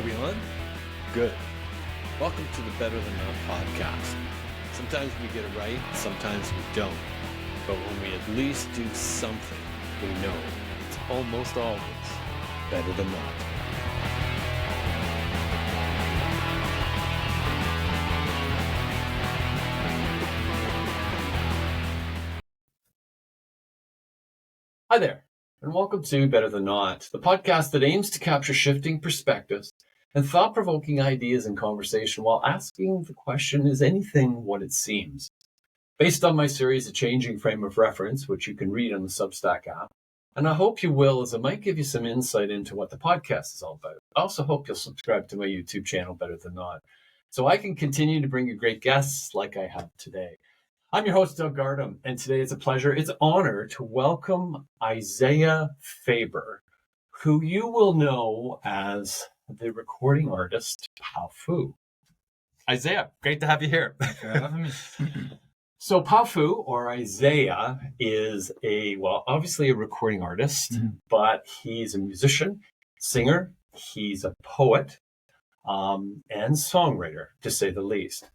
we on? Good. Welcome to the Better Than Not podcast. Sometimes we get it right, sometimes we don't. But when we at least do something, we know it's almost always better than not. Hi there, and welcome to Better Than Not, the podcast that aims to capture shifting perspectives and thought-provoking ideas in conversation while asking the question, is anything what it seems? Based on my series, A Changing Frame of Reference, which you can read on the Substack app, and I hope you will, as it might give you some insight into what the podcast is all about. I also hope you'll subscribe to my YouTube channel, Better Than Not, so I can continue to bring you great guests like I have today. I'm your host, Doug Gardam, and today it's a pleasure, it's an honor to welcome Isaiah Faber, who you will know as the recording artist Powfu. Isaiah, great to have you here. Thanks for having me. So Powfu, or Isaiah, is obviously a recording artist, but he's a musician, singer, he's a poet, and songwriter, to say the least.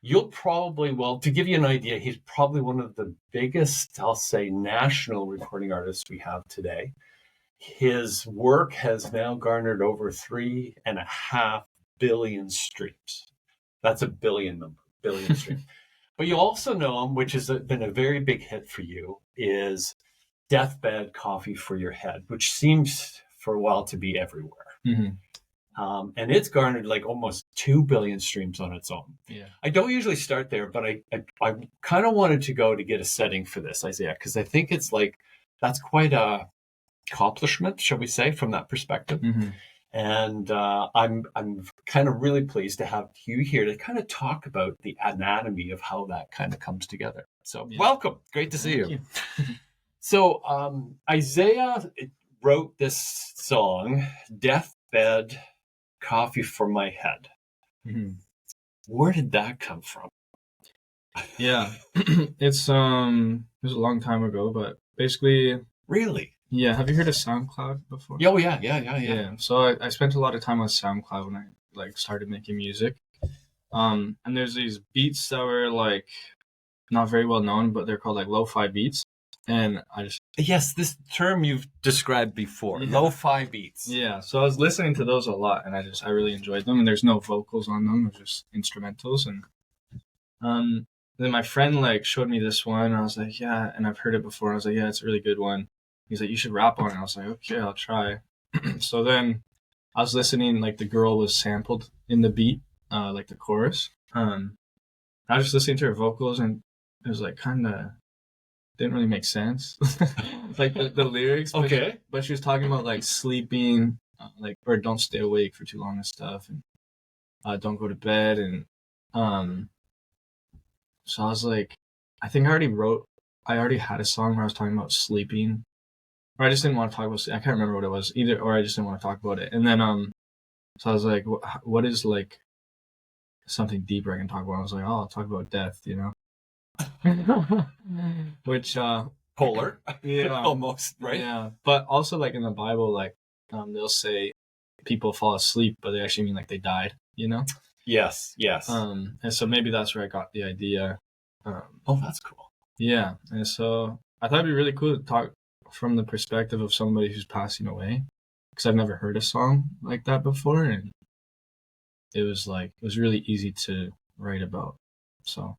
You'll probably, to give you an idea, he's probably one of the biggest, I'll say, national recording artists we have today. His work has now garnered over 3.5 billion streams. That's a billion number, billion streams. But you also know him, which has been a very big hit for you, is Deathbed Coffee for Your Head, which seems for a while to be everywhere. Mm-hmm. And it's garnered like almost 2 billion streams on its own. Yeah. I don't usually start there, but I kind of wanted to go to get a setting for this, Isaiah, because I think it's like, that's quite a accomplishment, shall we say, from that perspective. Mm-hmm. And I'm kind of really pleased to have you here to kind of talk about the anatomy of how that kind of comes together. So Welcome. Great to see you. So Isaiah wrote this song, Deathbed Coffee for My Head. Mm-hmm. Where did that come from? Yeah, it was a long time ago, but basically, Really? yeah. Have you heard of SoundCloud before? Oh yeah. So I spent a lot of time on SoundCloud when I started making music. And there's these beats that were like not very well known, but they're called like lo-fi beats. And Yes, this term you've described before, lo-fi beats. Yeah, so I was listening to those a lot, and I really enjoyed them. And there's no vocals on them; they're just instrumentals. And then my friend like showed me this one, and I was like, yeah, and I've heard it before. I was like, yeah, it's a really good one. He's like, you should rap on it. I was like, okay, I'll try. So then I was listening, like the girl was sampled in the beat, like the chorus. I was just listening to her vocals, and it was like kind of didn't really make sense, like the lyrics. Okay. But she was talking about like sleeping, or don't stay awake for too long and stuff, and don't go to bed, and so I was like, I think I already had a song where I was talking about sleeping, or I just didn't want to talk about sleep. I can't remember what it was either, or I just didn't want to talk about it. And then so I was like, what is like something deeper I can talk about? I was like, oh, I'll talk about death, you know. Which polar, yeah, almost, right? Yeah, but also like in the Bible, like they'll say people fall asleep, but they actually mean like they died, you know. Yes. And so maybe that's where I got the idea. That's cool. Yeah, and so I thought it'd be really cool to talk from the perspective of somebody who's passing away, because I've never heard a song like that before, and it was really easy to write about. So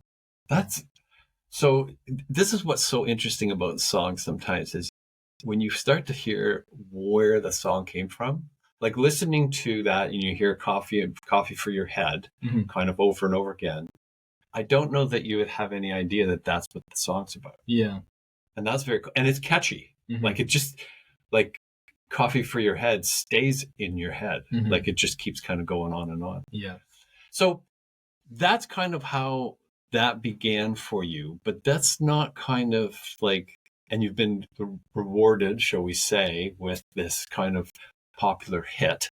this is what's so interesting about the song sometimes is when you start to hear where the song came from, like listening to that and you hear coffee for your head kind of over and over again. I don't know that you would have any idea that that's what the song's about. Yeah. And that's very cool. And it's catchy. Like it just, like coffee for your head stays in your head. Like it just keeps kind of going on and on. Yeah. So that's kind of how that began for you, but that's not kind of like, and you've been rewarded, shall we say, with this kind of popular hit.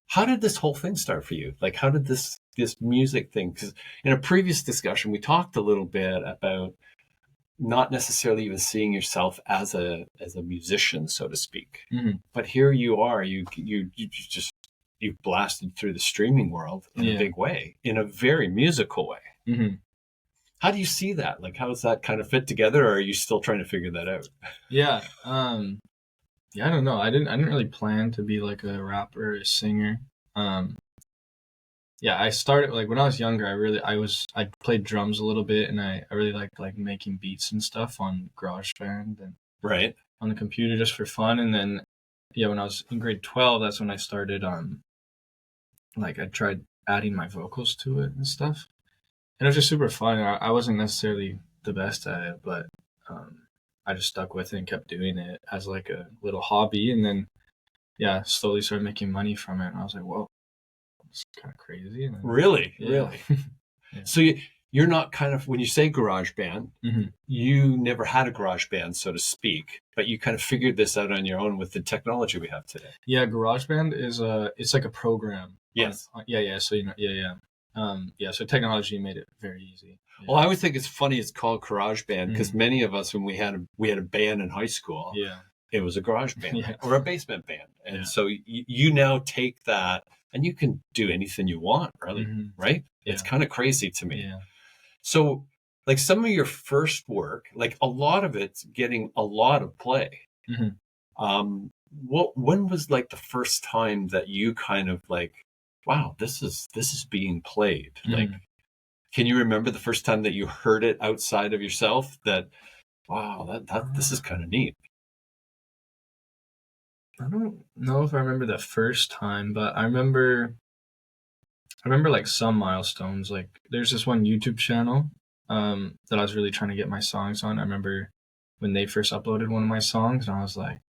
How did this whole thing start for you? Like, how did this music thing, because in a previous discussion, we talked a little bit about not necessarily even seeing yourself as a musician, so to speak. Mm-hmm. But here you are, you just you've blasted through the streaming world in a big way, in a very musical way. Mm-hmm. How do you see that? Like, how does that kind of fit together, or are you still trying to figure that out? Yeah. Yeah, I don't know. I didn't really plan to be like a rapper or a singer. Yeah, I started like when I was younger, I played drums a little bit, and I really liked like making beats and stuff on GarageBand and Right. on the computer just for fun. And then when I was in grade 12, that's when I started like I tried adding my vocals to it and stuff. And it was just super fun. I wasn't necessarily the best at it, but I just stuck with it and kept doing it as like a little hobby. And then, slowly started making money from it. And I was like, whoa, it's kind of crazy. And then, Really? yeah. Really? Yeah. So you're not kind of, when you say garage band, you never had a garage band, so to speak, but you kind of figured this out on your own with the technology we have today. Yeah, GarageBand is it's like a program. Yes. So technology made it very easy. Yeah. Well, I always think it's funny it's called garage band because many of us, when we had a band in high school, it was a garage band or a basement band. And so you now take that and you can do anything you want, really, right? Yeah. It's kind of crazy to me. Yeah. So like some of your first work, like a lot of it's getting a lot of play. When was like the first time that you kind of like, wow, this is being played? Like, can you remember the first time that you heard it outside of yourself that, wow, that this is kind of neat? I don't know if I remember the first time, but I remember like some milestones. Like there's this one YouTube channel that I was really trying to get my songs on. I remember when they first uploaded one of my songs, and I was like,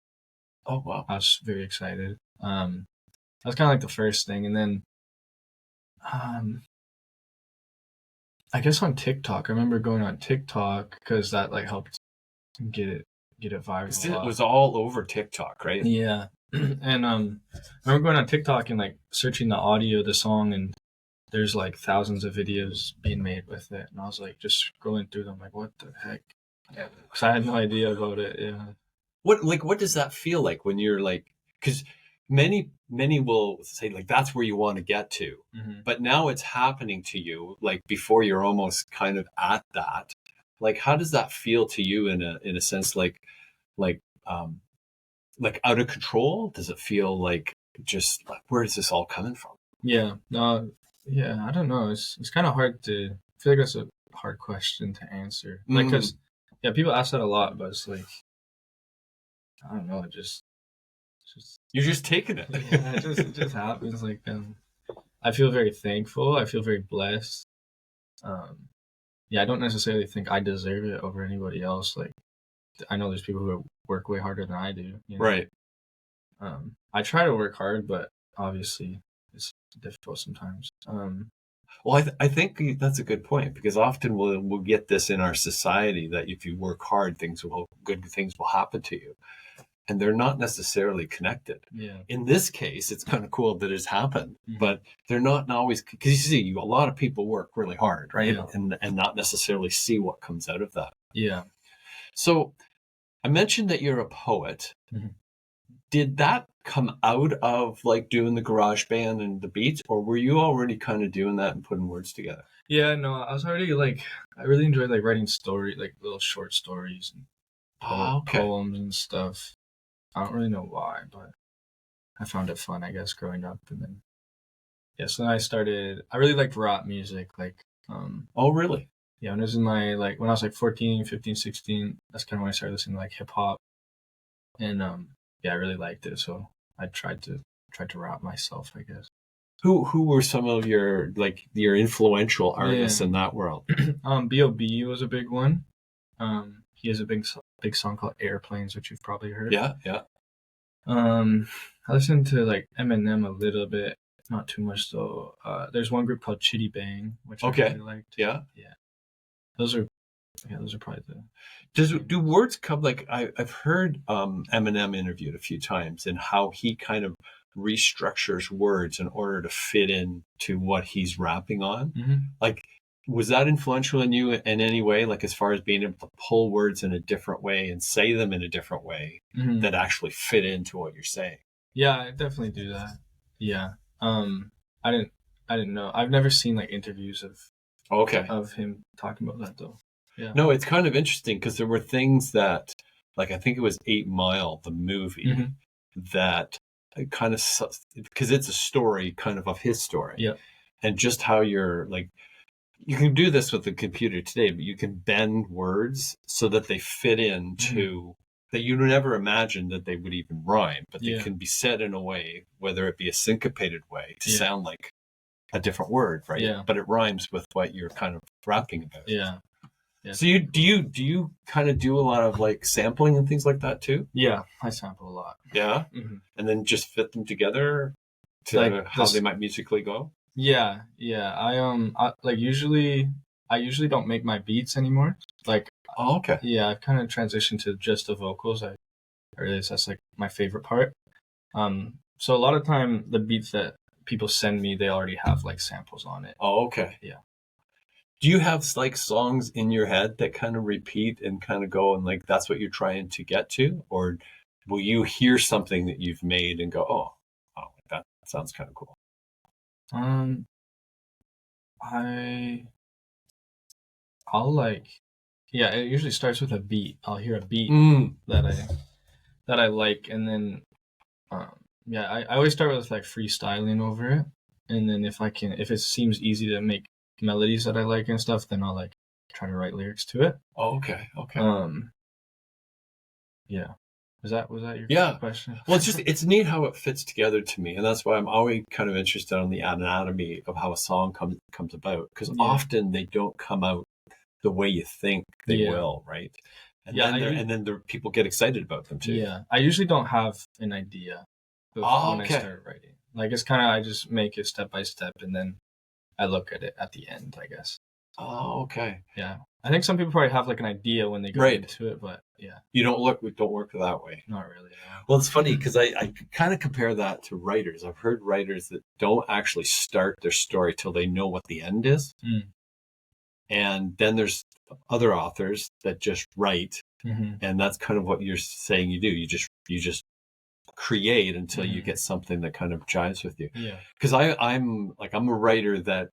oh wow, I was very excited. That was kind of like the first thing. And then I guess on TikTok, I remember going on TikTok because that like helped get it viral. It was all over TikTok, right? Yeah. And I remember going on TikTok and like searching the audio of the song, and there's like thousands of videos being made with it, and I was like just scrolling through them like, what the heck? Because I had no idea about it. Yeah. What does that feel like when you're like, because many will say like that's where you want to get to, but now it's happening to you like before you're almost kind of at that. Like how does that feel to you in a sense like out of control? Does it feel like just like where is this all coming from? Yeah. Yeah, I don't know. It's kind of hard to, I feel like that's a hard question to answer. Like, because, people ask that a lot, but it's like, I don't know, it just you're just taking it. Yeah, it just happens. Like, I feel very thankful. I feel very blessed. I don't necessarily think I deserve it over anybody else. Like, I know there's people who work way harder than I do. You know? Right. I try to work hard, but obviously it's difficult sometimes. Well, I think that's a good point because often we'll get this in our society that if you work hard, good things will happen to you, and they're not necessarily connected. Yeah. In this case, it's kind of cool that it's happened, but they're not always, because you see, a lot of people work really hard, right, and not necessarily see what comes out of that. Yeah. So, I mentioned that you're a poet. Did that come out of like doing the garage band and the beats, or were you already kind of doing that and putting words together? Yeah, no, I was already like, I really enjoyed like writing like little short stories and poems and stuff. I don't really know why, but I found it fun, I guess, growing up. And then, so then I really liked rap music. Like, oh, really? Yeah, when I was like 14, 15, 16, that's kind of when I started listening to like hip hop. And, I really liked it. So I tried to rap myself, I guess. Who were some of your influential artists in that world? B.O.B. was a big one. He has a big song called Airplanes, which you've probably heard. Yeah. I listened to like Eminem a little bit, not too much though. There's one group called Chitty Bang, which I really liked. Yeah. Those are probably the. Do words come like I've heard Eminem interviewed a few times and how he kind of restructures words in order to fit into what he's rapping on. Like, was that influential in you in any way? Like, as far as being able to pull words in a different way and say them in a different way that actually fit into what you're saying? Yeah, I definitely do that. Yeah, I didn't know. I've never seen like interviews Okay. of him talking about that though. Yeah. No, it's kind of interesting because there were things that, like I think it was 8 Mile, the movie, that kind of, because it's a story kind of his story. Yeah. And just how you're like, you can do this with the computer today, but you can bend words so that they fit into that you never imagined that they would even rhyme, but they can be said in a way, whether it be a syncopated way to sound like a different word, right? Yeah. But it rhymes with what you're kind of rapping about. Yeah. Yeah. So do you kind of do a lot of like sampling and things like that too? Yeah, I sample a lot. Yeah. And then just fit them together to Like how they might musically go? Yeah. I usually don't make my beats anymore. Like, Oh, okay. yeah, I've kind of transitioned to just the vocals. I realize that's like my favorite part. So a lot of time the beats that people send me, they already have like samples on it. Oh, okay. Yeah. Do you have like songs in your head that kind of repeat and kind of go and like that's what you're trying to get to? Or will you hear something that you've made and go, oh, that sounds kind of cool? I'll like, yeah, it usually starts with a beat. I'll hear a beat that I like, and then I always start with like freestyling over it, and then if it seems easy to make melodies that I like and stuff, then I'll like try to write lyrics to it. Oh, okay. Yeah. Was that your question? Well, it's neat how it fits together to me, and that's why I'm always kind of interested on the anatomy of how a song comes about, because often they don't come out the way you think they will, right? And then people get excited about them too. Yeah, I usually don't have an idea when I start writing. Like it's kind of I just make it step by step, and then I look at it at the end, I guess. Oh, okay. Yeah, I think some people probably have like an idea when they go into it, but yeah, you don't work that way. Not really. No. Well, it's funny because I kind of compare that to writers. I've heard writers that don't actually start their story till they know what the end is. And then there's other authors that just write, and that's kind of what you're saying you do. You just create until you get something that kind of jives with you. Yeah. Because I'm a writer that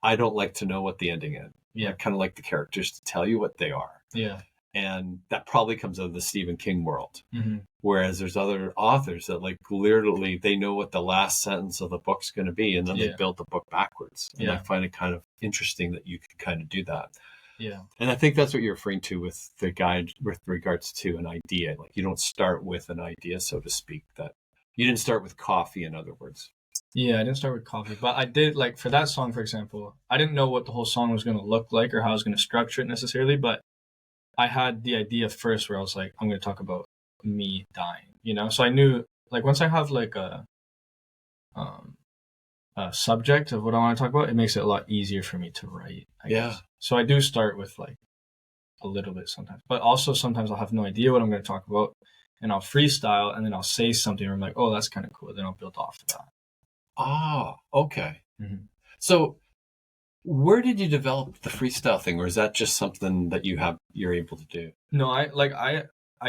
I don't like to know what the ending is. Yeah. I kind of like the characters to tell you what they are. Yeah. And that probably comes out of the Stephen King world. Whereas there's other authors that like literally they know what the last sentence of the book's going to be, and then they build the book backwards. And I find it kind of interesting that you can kind of do that. Yeah. And I think that's what you're referring to with the guide with regards to an idea. Like you don't start with an idea, so to speak, that you didn't start with coffee, in other words. Yeah, I didn't start with coffee, but I did, like, for that song, for example, I didn't know what the whole song was going to look like or how I was going to structure it necessarily, but I had the idea first where I was like, I'm going to talk about me dying, you know? So I knew, like, once I have, like, a subject of what I want to talk about, it makes it a lot easier for me to write, I guess. So I do start with, like, a little bit sometimes, but also sometimes I'll have no idea what I'm going to talk about, and I'll freestyle, and then I'll say something where I'm like, oh, that's kind of cool. Then I'll build off of that. Ah, okay. So where did you develop the freestyle thing, or is that just something that you're able to do? No, I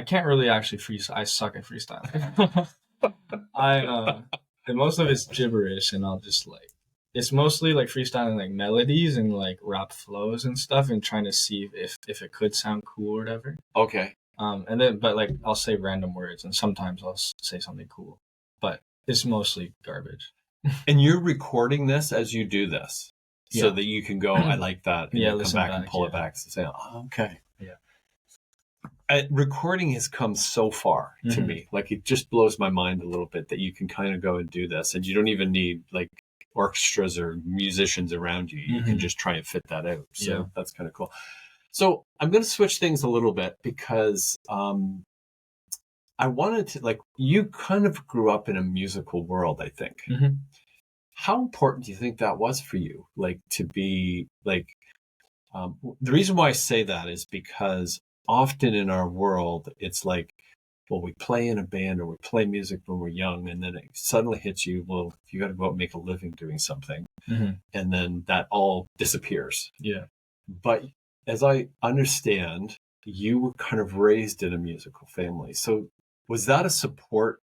can't really actually freestyle. I suck at freestyling. And most of it's gibberish, and I'll just like, it's mostly like freestyling like melodies and like rap flows and stuff, and trying to see if it could sound cool or whatever. Okay. And then but like I'll say random words, and sometimes I'll say something cool, but it's mostly garbage. And you're recording this as you do this, so that you can go, I like that, and come back and pull it back and say, oh, okay. Yeah. Recording has come so far to me. Like, it just blows my mind a little bit that you can kind of go and do this, and you don't even need like orchestras or musicians around you. You can just try and fit that out. So that's kind of cool. So I'm going to switch things a little bit because I wanted to, like, you kind of grew up in a musical world, I think. How important do you think that was for you? Like, to be like, the reason why I say that is because often in our world, it's like, well, we play in a band or we play music when we're young, and then it suddenly hits you, well, you got to go out and make a living doing something. And then that all disappears. Yeah. But as I understand, you were kind of raised in a musical family. So was that a support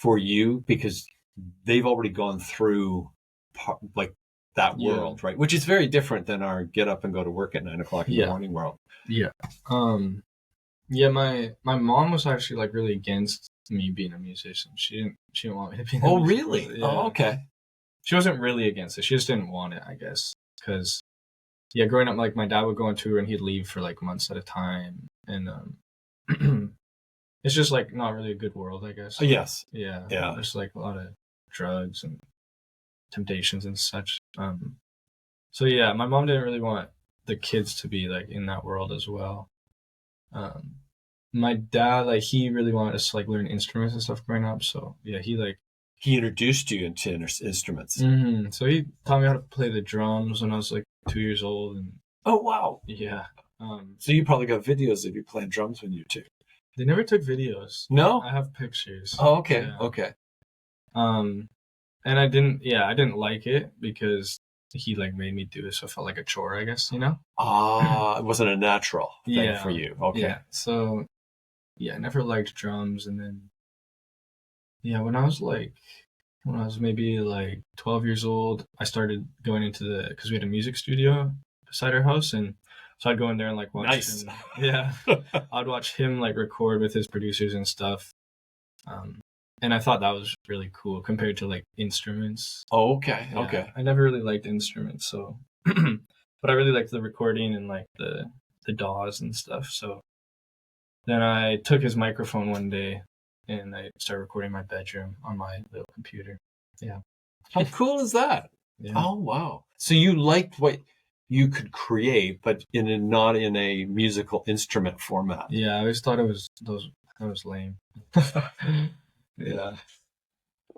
for you? Because they've already gone through like that world, right? Which is very different than our get up and go to work at 9 o'clock in the morning world. Yeah. My mom was actually like really against me being a musician. She didn't want me to be a musician. Really? Yeah. Oh, okay. She wasn't really against it. She just didn't want it, I guess. Because, growing up, like, my dad would go on tour and he'd leave for, like, months at a time. And it's just, like, not really a good world, I guess. Yes. Yeah. There's, like, a lot of drugs and temptations and such. So, yeah, my mom didn't really want the kids to be, like, in that world as well. My dad, like, he really wanted us to, like, learn instruments and stuff growing up. So, yeah, he introduced you into instruments. Mm-hmm. So he taught me how to play the drums when I was like 2 years old. And oh, wow. Yeah. So you probably got videos of you playing drums when you were 2. They never took videos. No? I have pictures. Oh, okay. Yeah. Okay. And I didn't like it because he like made me do it, so it felt like a chore, I guess, you know? It wasn't a natural thing for you. Okay. Yeah. So I never liked drums. And then when I was maybe like 12 years old, I started going into because we had a music studio beside our house, and so I'd go in there and like watch him. Yeah, I'd watch him like record with his producers and stuff. And I thought that was really cool compared to like instruments. Oh, okay. Yeah, okay. I never really liked instruments, so but I really liked the recording and like the DAWs and stuff. So then I took his microphone one day and I started recording my bedroom on my little computer. Yeah. How cool is that? Yeah. Oh, wow. So you liked what you could create, but not in a musical instrument format. Yeah, I always thought that was lame. Yeah.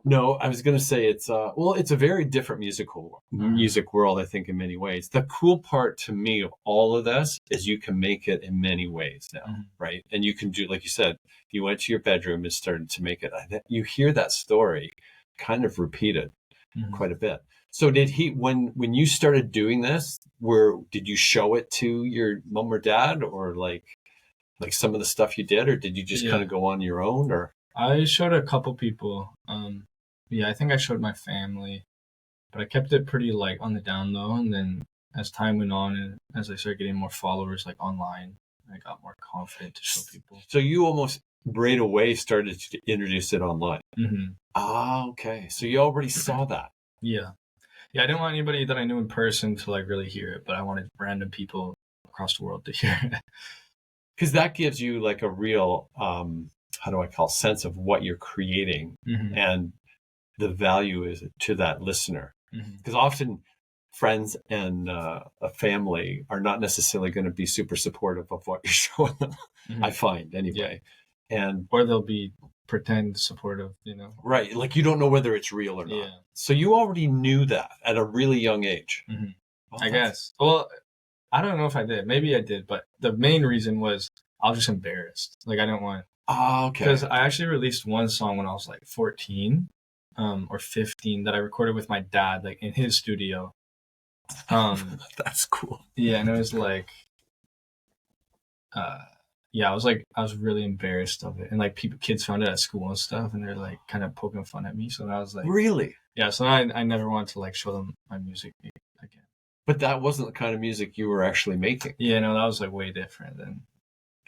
No, I was going to say it's a very different music world, I think, in many ways. The cool part to me of all of this is you can make it in many ways now, right? And you can do, like you said, you went to your bedroom and started to make it. You hear that story kind of repeated quite a bit. So did he, when you started doing this, did you show it to your mom or dad, or like some of the stuff you did, or did you just kind of go on your own? Or I showed a couple people. I think I showed my family, but I kept it pretty like on the down low. And then as time went on and as I started getting more followers like online, I got more confident to show people. So you almost right away started to introduce it online. Mm-hmm. Ah, okay. So you already saw that. Yeah. Yeah, I didn't want anybody that I knew in person to like really hear it, but I wanted random people across the world to hear it. Because that gives you like a real, sense of what you're creating and the value is to that listener. Because often friends and a family are not necessarily going to be super supportive of what you're showing them, I find anyway. Yeah. Or they'll be pretend supportive, you know? Right. Like you don't know whether it's real or not. Yeah. So you already knew that at a really young age. I guess. Well, I don't know if I did. Maybe I did, but the main reason was I was just embarrassed. Like I didn't want. Oh, okay. Because I actually released one song when I was like 14 or 15 that I recorded with my dad, like in his studio. That's cool. Yeah, and it was like, I was really embarrassed of it, and like kids found it at school and stuff, and they're like kind of poking fun at me. So I was like, really? Yeah. So I never wanted to like show them my music again. But that wasn't the kind of music you were actually making. Yeah, no, that was like way different than.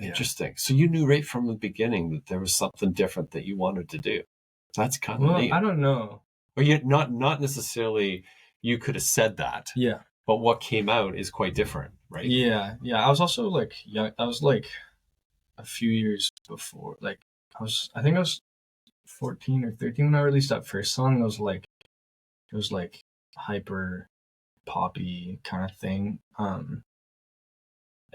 Interesting. Yeah. So you knew right from the beginning that there was something different that you wanted to do. That's kind of neat. I don't know. Or you not necessarily you could have said that. Yeah. But what came out is quite different, right? Yeah. Yeah. I was also like young. I was like a few years before. Like I think I was 14 or 13 when I released that first song. It was like hyper poppy kind of thing.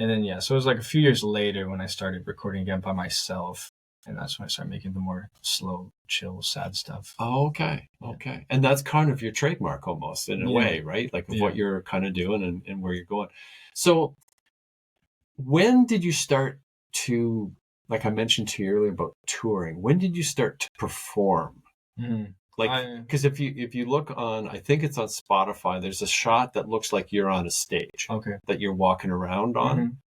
And then, so it was like a few years later when I started recording again by myself. And that's when I started making the more slow, chill, sad stuff. Oh, okay. Yeah. Okay. And that's kind of your trademark almost in a way, right? Like of what you're kind of doing and where you're going. So when did you start to, like I mentioned to you earlier about touring, when did you start to perform? Like, because if you look on, I think it's on Spotify, there's a shot that looks like you're on a stage. Okay. That you're walking around on.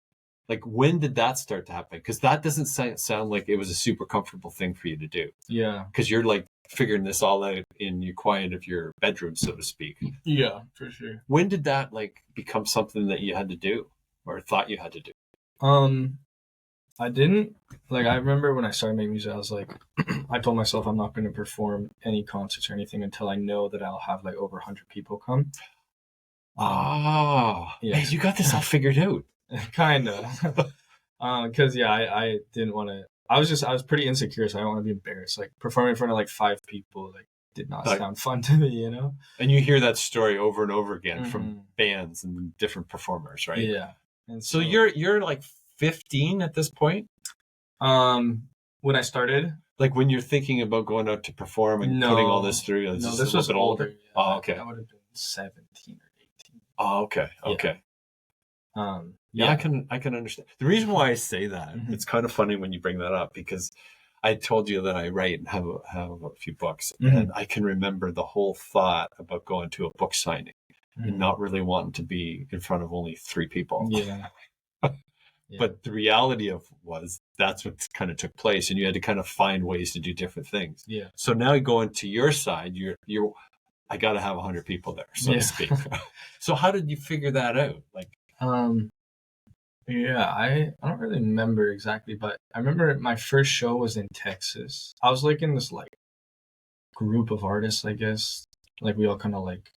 Like, when did that start to happen? Because that doesn't sound like it was a super comfortable thing for you to do. Yeah. Because you're like figuring this all out in your quiet of your bedroom, so to speak. Yeah, for sure. When did that like become something that you had to do or thought you had to do? I didn't like. I remember when I started making music, I was like, I told myself I'm not going to perform any concerts or anything until I know that I'll have like over 100 people come. Yeah. Hey, you got this all figured out. Kind of. Because I didn't want to. I was pretty insecure, so I don't want to be embarrassed. Like performing in front of like 5 people, like did not sound fun to me, you know. And you hear that story over and over again from bands and different performers, right? Yeah. And so you're like 15 at this point. When I started, like when you're thinking about going out to perform and putting all this through. No, this was older. Yeah. Oh, okay. I would have been 17 or 18. Oh, okay. Okay. Yeah. I can understand. The reason why I say that, it's kind of funny when you bring that up, because I told you that I write and have a few books, and I can remember the whole thought about going to a book signing and not really wanting to be in front of only 3 people. Yeah. But the reality was that's what kind of took place, and you had to kind of find ways to do different things. Yeah. So now going to your side, you're I got to have 100 people there, so to speak. So how did you figure that out? Like, yeah, I don't really remember exactly, but I remember my first show was in Texas. I was like in this like group of artists, I guess. Like we all kind of like,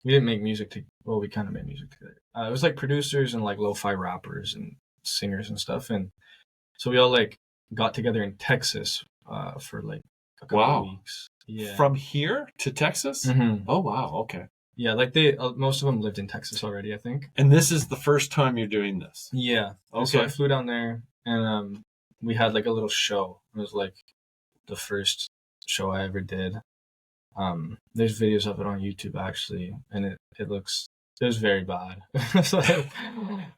we didn't make music well, we kind of made music together. It was like producers and like lo-fi rappers and singers and stuff, and so we all like got together in Texas for like a couple of weeks. Yeah. From here to Texas? Oh wow, okay. Yeah, like most of them lived in Texas already, I think. And this is the first time you're doing this? Yeah. Okay. So I flew down there, and we had like a little show. It was like the first show I ever did. There's videos of it on YouTube actually, and it was very bad. So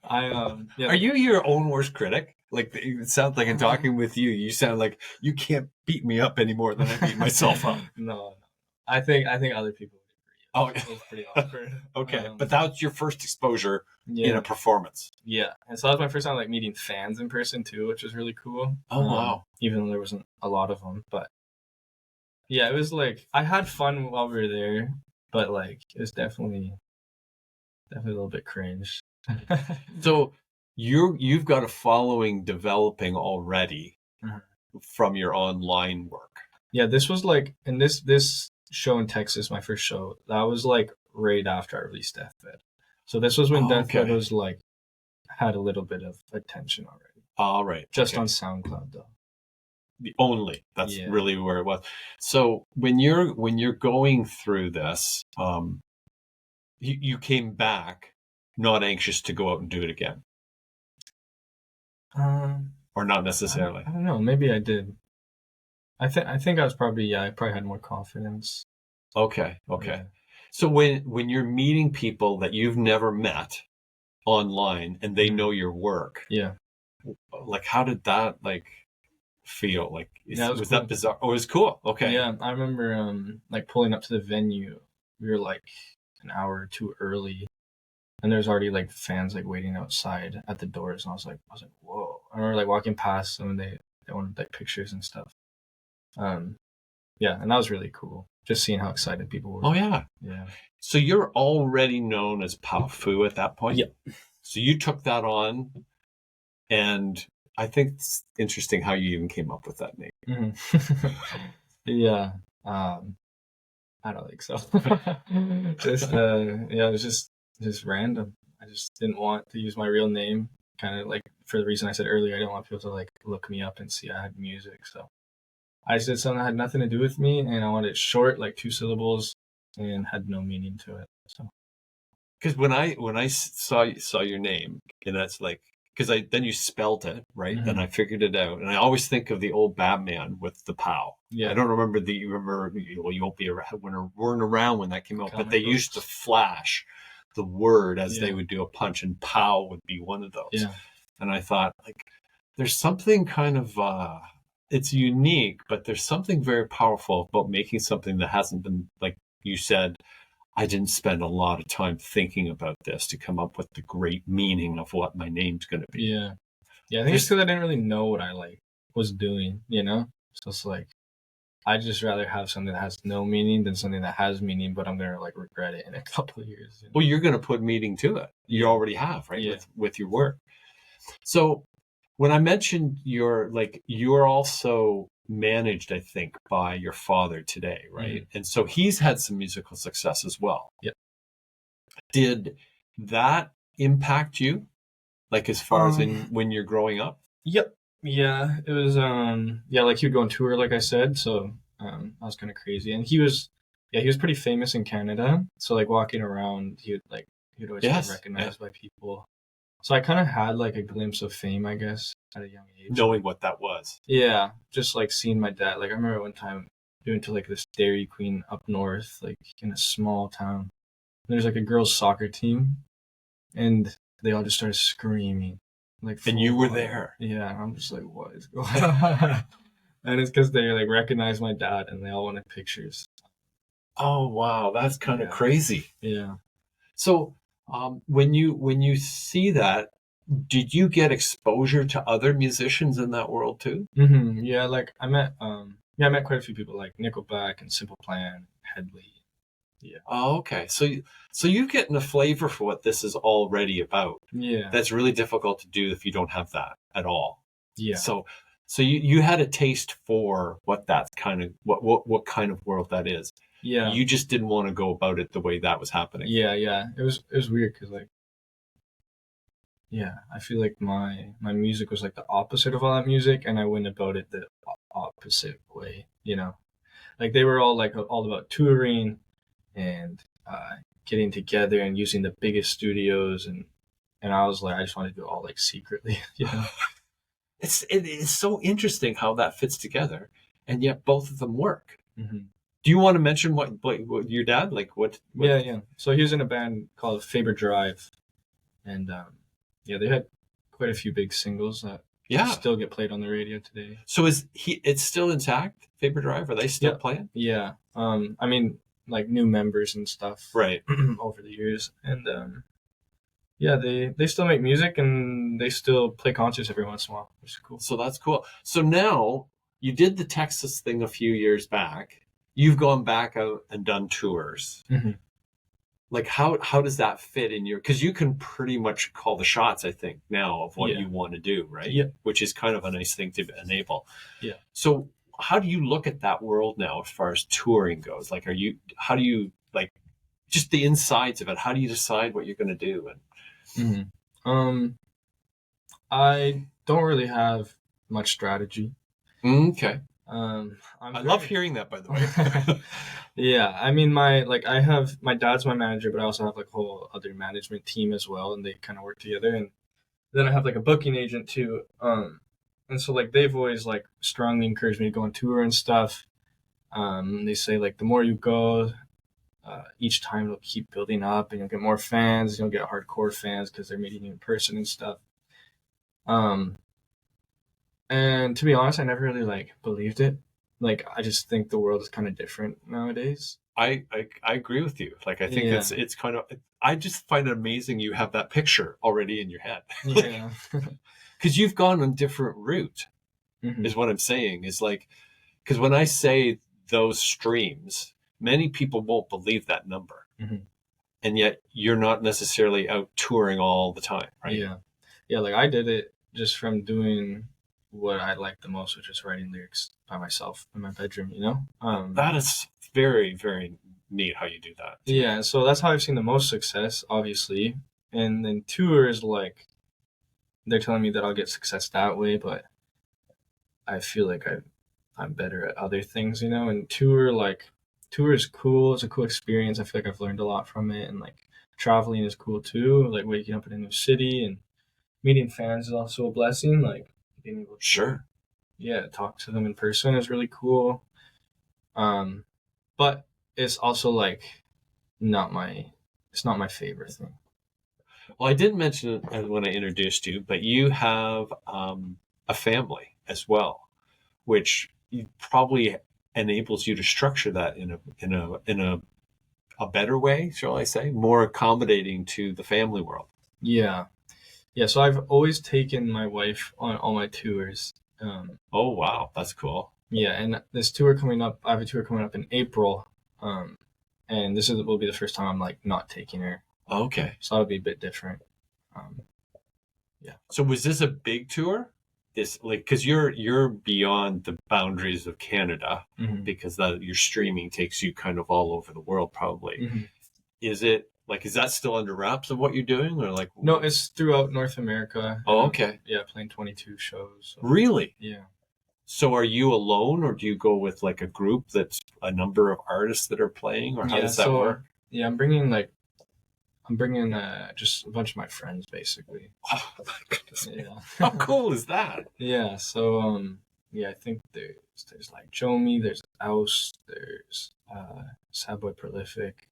Are you your own worst critic? Like, it sounds like in talking with you, you sound like you can't beat me up any more than I beat myself up. No. I think other people would agree. Oh, it was pretty awkward. Okay, but that was your first exposure in a performance. Yeah, and so that was my first time like meeting fans in person too, which was really cool. Oh wow! Even though there wasn't a lot of them, but yeah, it was like I had fun while we were there, but like it was definitely a little bit cringe. So you've got a following developing already from your online work. Yeah, this was like in this show in Texas, my first show, that was like right after I released Deathbed. So this was when Deathbed was like had a little bit of attention already. All right. Just on SoundCloud though. That's really where it was. So when you're going through this, you came back not anxious to go out and do it again. Or not necessarily. I don't know. Maybe I did. I think I was probably I probably had more confidence. Okay. Yeah. So when you're meeting people that you've never met online and they know your work, like how did that like feel? Like was cool. That bizarre? Oh, it was cool. Okay. Yeah, I remember like pulling up to the venue. We were like an hour or 2 early, and there's already like fans like waiting outside at the doors, and I was like, whoa! I remember like walking past them, and they wanted like pictures and stuff. Yeah, and that was really cool. Just seeing how excited people were. Oh yeah. Yeah. So you're already known as Powfu at that point? Yep. So you took that on, and I think it's interesting how you even came up with that name. Yeah. I don't think so. Just it was just random. I just didn't want to use my real name, kind of like for the reason I said earlier. I didn't want people to like look me up and see I had music, so I said something that had nothing to do with me, and I wanted it short, like 2 syllables, and had no meaning to it. So, because when I saw your name, and that's like, because then you spelt it right, then I figured it out, and I always think of the old Batman with the POW. Yeah, I don't remember well, you won't be around weren't around when that came out, but they used to flash the word as they would do a punch, and POW would be one of those. Yeah, and I thought like, there's something kind of. It's unique, but there's something very powerful about making something that hasn't been, like you said, I didn't spend a lot of time thinking about this to come up with the great meaning of what my name's going to be. Yeah. Yeah, I think it's because I didn't really know what I like was doing, you know? So it's like, I'd just rather have something that has no meaning than something that has meaning, but I'm gonna like regret it in a couple of years. Well, you're going to put meaning to it. You already have, right? Yeah. With your work. So when I mentioned you're also managed, I think, by your father today, right? Mm-hmm. And so he's had some musical success as well. Yep. Did that impact you? Like as far as when you're growing up? Yep. Yeah, it was like he would go on tour, like I said, so that was kind of crazy. And he was pretty famous in Canada. So like walking around, he'd always get recognized by people. So I kind of had like a glimpse of fame, I guess, at a young age. Knowing what that was. Yeah, just like seeing my dad. Like I remember one time doing to like this Dairy Queen up north, like in a small town. There's like a girls' soccer team, and they all just started screaming. Like, and you were there. Yeah, I'm just like, what is going on? And it's because they like recognized my dad, and they all wanted pictures. Oh wow, that's kind of crazy. Yeah. So, when you see that, did you get exposure to other musicians in that world too? Mm-hmm. Yeah, like I met quite a few people like Nickelback and Simple Plan, Headley. Yeah. Oh, okay. So you're getting a flavor for what this is already about. Yeah. That's really difficult to do if you don't have that at all. Yeah. So you had a taste for what that's kind of what kind of world that is. Yeah. You just didn't want to go about it the way that was happening. Yeah. It was weird because like, yeah, I feel like my music was like the opposite of all that music, and I went about it the opposite way. You know, like they were all all about touring and getting together and using the biggest studios, and I was like, I just wanted to do it all like secretly. You know, it is so interesting how that fits together, and yet both of them work. Mm-hmm. Do you want to mention what your dad what? Yeah. So he was in a band called Faber Drive, and they had quite a few big singles that still get played on the radio today. So it's still intact, Faber Drive? Are they still playing? Yeah. I mean, like new members and stuff, right? Over the years, and they still make music and they still play concerts every once in a while, which is cool. So that's cool. So now you did the Texas thing a few years back. You've gone back out and done tours. Mm-hmm. Like how does that fit in your? Because you can pretty much call the shots, I think, now of what you want to do, right? Yeah. Which is kind of a nice thing to enable. Yeah. So how do you look at that world now as far as touring goes? Like, how do you like just the insides of it? How do you decide what you're going to do? And I don't really have much strategy. Okay. I love hearing that, by the way. Yeah, I mean, my dad's my manager, but I also have like a whole other management team as well, and they kind of work together. And then I have like a booking agent too. And so like they've always like strongly encouraged me to go on tour and stuff. They say like the more you go, each time it'll keep building up, and you'll get more fans. You'll get hardcore fans because they're meeting you in person and stuff. And to be honest, I never really like believed it. Like I just think the world is kind of different nowadays. I agree with you. Like I think it's kind of. I just find it amazing you have that picture already in your head. Yeah. Because you've gone on a different route, is what I'm saying. Is like, because when I say those streams, many people won't believe that number, and yet you're not necessarily out touring all the time, right? Yeah. Like I did it just from doing what I like the most, which is writing lyrics by myself in my bedroom. You know, that is very, very neat how you do that. Yeah, so that's how I've seen the most success, obviously, and then tours like. They're telling me that I'll get success that way, but I feel like I'm better at other things, you know. And tour is cool. It's a cool experience. I feel like I've learned a lot from it, and like traveling is cool too. Like waking up in a new city and meeting fans is also a blessing. Like being able to talk to them in person is really cool. But it's also like it's not my favorite thing. Well, I didn't mention it when I introduced you, but you have a family as well, which probably enables you to structure that in a better way, shall I say, more accommodating to the family world. Yeah. So I've always taken my wife on all my tours. Oh wow, that's cool. Yeah, and this tour coming up, I have a tour coming up in April, and will be the first time I'm like not taking her, Okay. so that'll be a bit different. Um, yeah. So was this a big tour? This like because you're beyond the boundaries of Canada Mm-hmm. because your streaming takes you kind of all over the world probably. Mm-hmm. Is it like is that still under wraps of what you're doing or like No, it's throughout North America. Oh, okay. Yeah, playing 22 shows. So. Really? Yeah. So are you alone or do you go with like a group that's a number of artists that are playing or how does that work? Yeah, I'm bringing just a bunch of my friends basically. Oh my goodness. Yeah. How cool is that? Yeah, so I think there's like Jomi, there's Ouse, there's Sad Boy Prolific,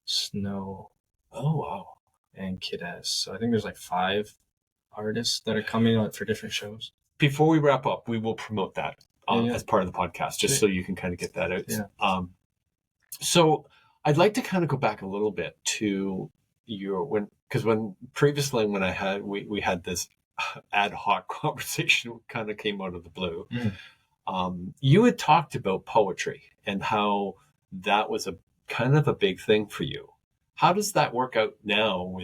Snow. Oh wow. And Kid S. So I think there's like 5 artists that are coming out for different shows. Before we wrap up, we will promote that as part of the podcast, just so you can kind of get that out. Yeah. So I'd like to kind of go back a little bit to because when previously when we had this ad hoc conversation kind of came out of the blue. Mm-hmm. You had talked about poetry and how that was a kind of a big thing for you. How does that work out now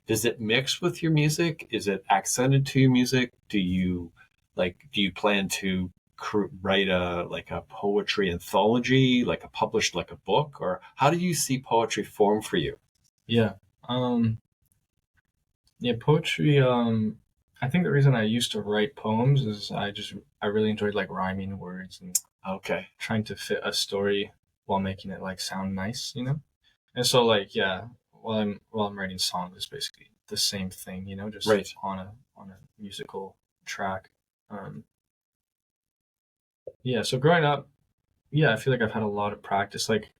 does it mix with your music? Is it accented to your music? Do you plan to write a poetry anthology, like published like a book, or how do you see poetry form for you? Yeah. Poetry, I think the reason I used to write poems is I really enjoyed like rhyming words and trying to fit a story while making it like sound nice, you know? And so like, yeah, while I'm writing songs, it's basically the same thing, you know, just on a musical track. So growing up, I feel like I've had a lot of practice. Like,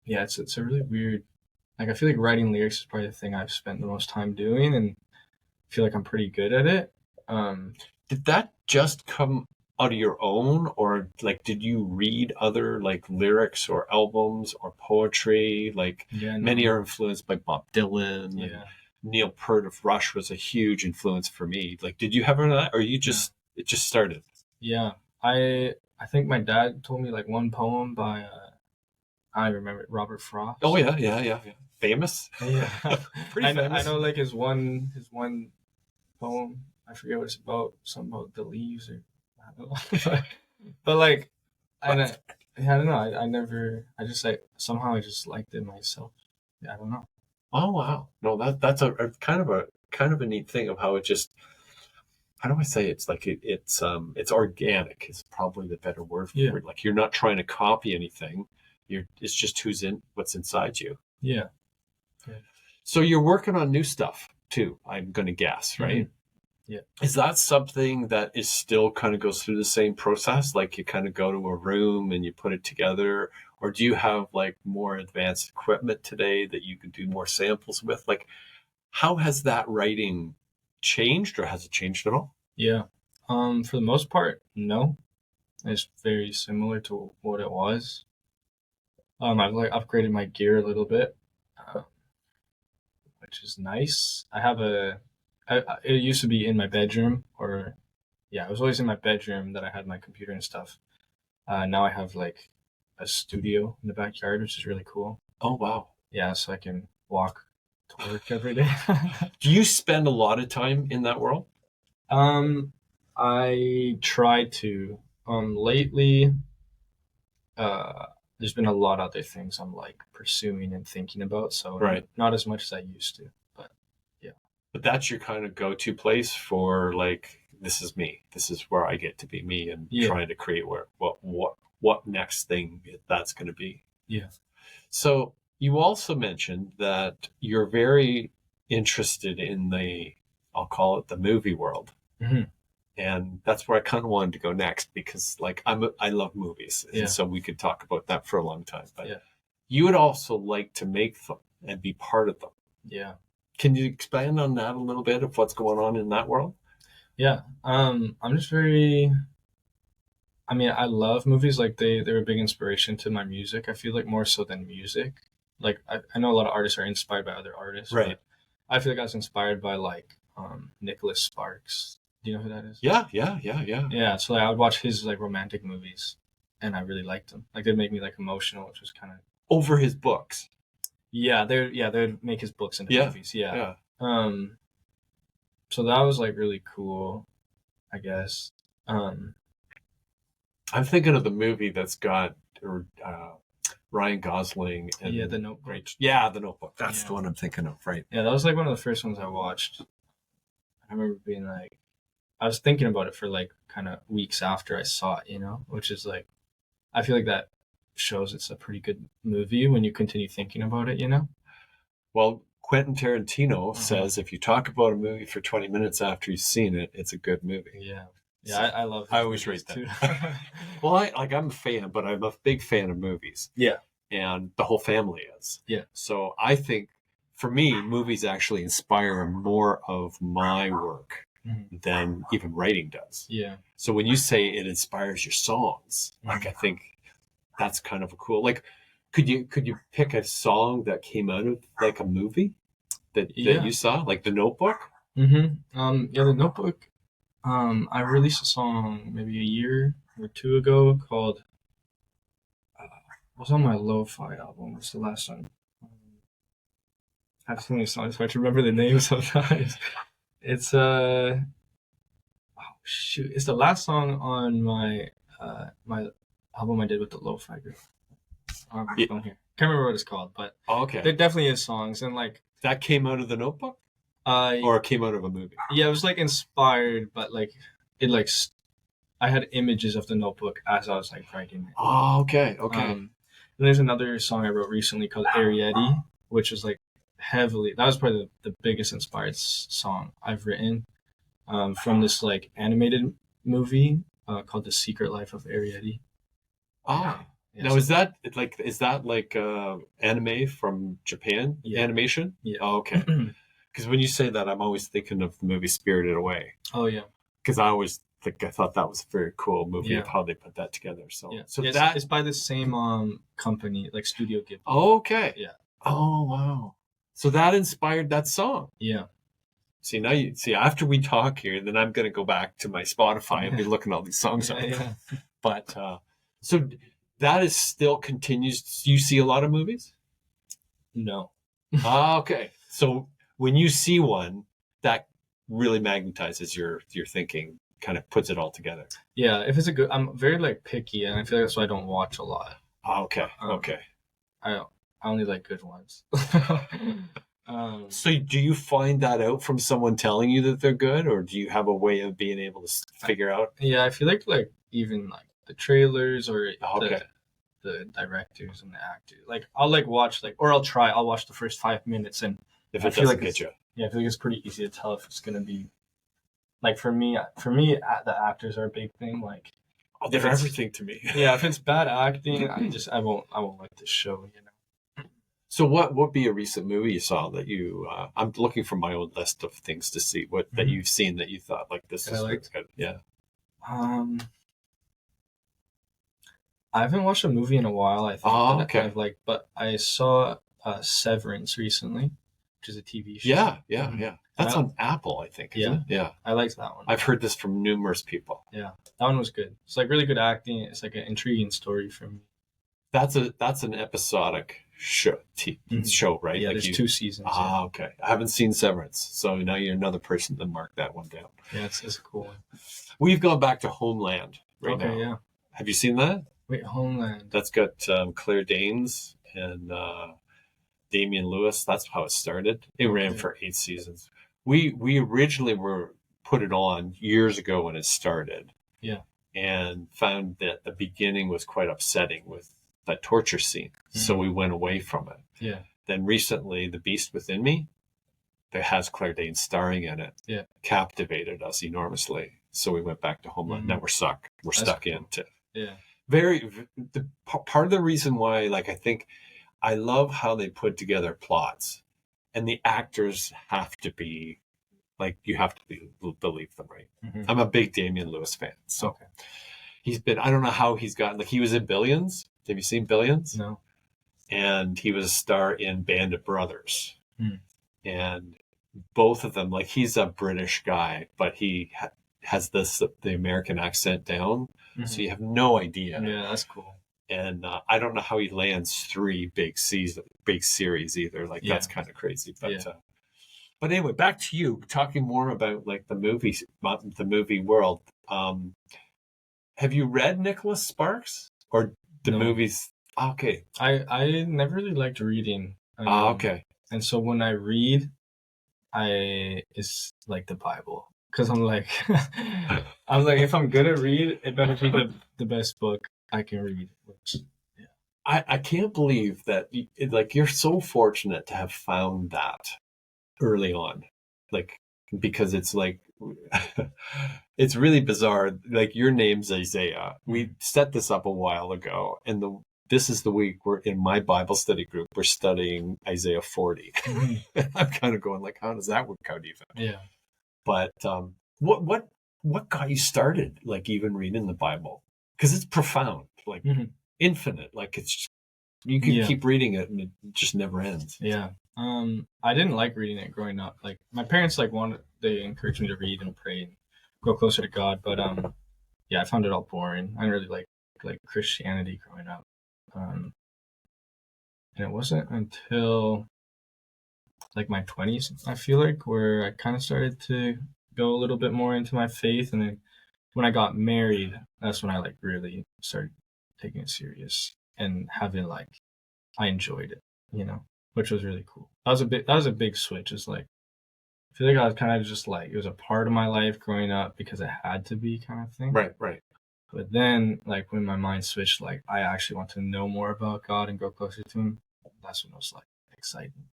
yeah, it's a really weird. Like, I feel like writing lyrics is probably the thing I've spent the most time doing, and I feel like I'm pretty good at it. Did that just come out of your own, or like did you read other like lyrics or albums or poetry? Like many are influenced by Bob Dylan. Yeah. Neil Peart of Rush was a huge influence for me. Like, did you have any of that, or it just started? Yeah, I think my dad told me like one poem by I remember it, Robert Frost. Oh yeah. Famous. Yeah, Pretty famous. I know like his one poem. I forget what it's about. Something about the leaves or I don't know. but like I don't know. I just like somehow I just liked it myself. Yeah, I don't know. Oh wow. No, that's a kind of a neat thing of how it just, how do I say, it's like it's organic is probably the better word for it. Like you're not trying to copy anything. It's just what's inside you. Yeah. So you're working on new stuff too, I'm going to guess, right? Mm-hmm. Yeah. Is that something that is still kind of goes through the same process? Like you kind of go to a room and you put it together, or do you have like more advanced equipment today that you can do more samples with? Like, how has that writing changed, or has it changed at all? Yeah. For the most part, no. It's very similar to what it was. I've like upgraded my gear a little bit, which is nice. I have it used to be in my bedroom, it was always in my bedroom that I had my computer and stuff. Now I have like a studio in the backyard, which is really cool. Oh wow. Yeah, so I can walk to work every day. Do you spend a lot of time in that world? I try to. Lately, there's been a lot of other things I'm like pursuing and thinking about, so not as much as I used to, but yeah. But that's your kind of go-to place for like, this is me. This is where I get to be me and trying to create what next thing that's going to be. Yeah. So you also mentioned that you're very interested in I'll call it the movie world. Mm-hmm. And that's where I kind of wanted to go next because like I love movies. And so we could talk about that for a long time, but you would also like to make them and be part of them. Yeah. Can you expand on that a little bit of what's going on in that world? Yeah. I'm just very, I love movies. Like they're a big inspiration to my music. I feel like more so than music. Like I know a lot of artists are inspired by other artists. Right. But I feel like I was inspired by like Nicholas Sparks. Do you know who that is? Yeah. Yeah, so like, I would watch his like romantic movies, and I really liked them. Like they'd make me like emotional, which was kind of Over his books. they'd make his books into movies. Yeah. So that was like really cool, I guess. Um, I'm thinking of the movie that's got Ryan Gosling and yeah, The Notebook. The Notebook. That's the one I'm thinking of, right? Yeah, that was like one of the first ones I watched. I remember being like, I was thinking about it for like kind of weeks after I saw it, which is like, I feel like that shows it's a pretty good movie when you continue thinking about it, Well, Quentin Tarantino says if you talk about a movie for 20 minutes after you've seen it, it's a good movie. Yeah. Yeah, so I love. I always rate that. Well, I'm a fan, but I'm a big fan of movies. Yeah, and the whole family is. Yeah. So I think, for me, movies actually inspire more of my work than even writing does. Yeah. So when you say it inspires your songs, like I think that's kind of a cool. Like, could you pick a song that came out of like a movie that you saw, like The Notebook? The Notebook. I released a song maybe a year or two ago called. It was on my Lo-Fi album. What's the last song? I have so many songs, so I have to remember the names sometimes. It's it's the last song on my my album I did with the Lo-Fi group. On my phone here. Can't remember what it's called, but there definitely is songs, and like that came out of The Notebook. Or it came out of a movie. Yeah, it was like inspired, but like it like I had images of The Notebook as I was like writing it. Oh, okay. And there's another song I wrote recently called Ariete, which was like that was probably the biggest inspired song I've written, from this like animated movie called The Secret Life of Ariete. Oh. Now, is that like anime from Japan? Yeah. Animation? Yeah. Oh, okay. Because when you say that, I'm always thinking of the movie Spirited Away. Oh, yeah. Because I thought that was a very cool movie of how they put that together. So, it's by the same company, like Studio Ghibli. Oh, okay. Yeah. Oh, wow. So that inspired that song. Yeah. See, now after we talk here, then I'm going to go back to my Spotify and be looking at all these songs up. Yeah. But so that is still continues. Do you see a lot of movies? No. Okay. So when you see one, that really magnetizes your thinking, kind of puts it all together. Yeah, if it's a good, I'm very like picky, and I feel like that's why I don't watch a lot. Okay. I only like good ones. So do you find that out from someone telling you that they're good, or do you have a way of being able to figure out? Yeah, I feel like even like the trailers or the directors and the actors. Like I'll like watch I'll watch the first 5 minutes, and if it doesn't get you, I feel like it's pretty easy to tell if it's gonna be like for me the actors are a big thing. Like they're everything to me. Yeah, if it's bad acting, I won't like the show. So what would be a recent movie you saw that you? I'm looking for my own list of things to see that you've seen that you thought like this is good. Yeah. I haven't watched a movie in a while. I think okay. but I saw Severance recently, which is a TV show. Yeah. That's on Apple, I think. Isn't it? Yeah. I liked that one. I've heard this from numerous people. Yeah, that one was good. It's like really good acting. It's like an intriguing story for me. That's an episodic show, right? Yeah, like there's 2 seasons. Okay. I haven't seen Severance, so now you're another person to mark that one down. Yeah, it's a cool one. We've gone back to Homeland now. Yeah. Have you seen that? Wait, Homeland. That's got Claire Danes and Damian Lewis. That's how it started. It ran for 8 seasons. We originally put it on years ago when it started. Yeah. And found that the beginning was quite upsetting with that torture scene. So we went away from it. Yeah. Then recently, The Beast Within Me, that has Claire Danes starring in it, captivated us enormously. So we went back to Homeland. Now we're stuck. We're stuck into. Yeah. Part of the reason why, like, I think I love how they put together plots, and the actors have to be like, you have to believe them, right? I'm a big Damian Lewis fan, so he's been. I don't know how he's gotten. Like, he was in Billions. Have you seen Billions? No. And he was a star in Band of Brothers, and both of them. Like, he's a British guy, but he has the American accent down, so you have no idea. Yeah, that's cool. And I don't know how he lands 3 big series either. Like that's kind of crazy. But anyway, back to you talking more about like the movie world. Have you read Nicholas Sparks or the movies? Okay, I never really liked reading. okay. And so when I read, it's like the Bible, because I'm like, if I'm good at read, it better be the best book I can read. Which, I can't believe that you're so fortunate to have found that early on, like, because it's like it's really bizarre. Like your name's Isaiah. We set this up a while ago, and this is the week we're in my Bible study group. We're studying Isaiah 40. I'm kind of going like, how does that work out even? Yeah. But what got you started, like even reading the Bible? Because it's profound, like infinite. Like it's you can keep reading it and it just never ends. Yeah. I didn't like reading it growing up. Like my parents they encouraged me to read and pray and go closer to God. But I found it all boring. I didn't really like Christianity growing up. And it wasn't until like my 20s, I feel like, where I kind of started to go a little bit more into my faith. And then when I got married, that's when I like really started taking it serious and having I enjoyed it, which was really cool. That was a big switch. It's like, I feel like I was kind of just like, it was a part of my life growing up because it had to be, kind of thing. Right. But then, like, when my mind switched, like, I actually want to know more about God and go closer to Him, that's when it was, like, exciting.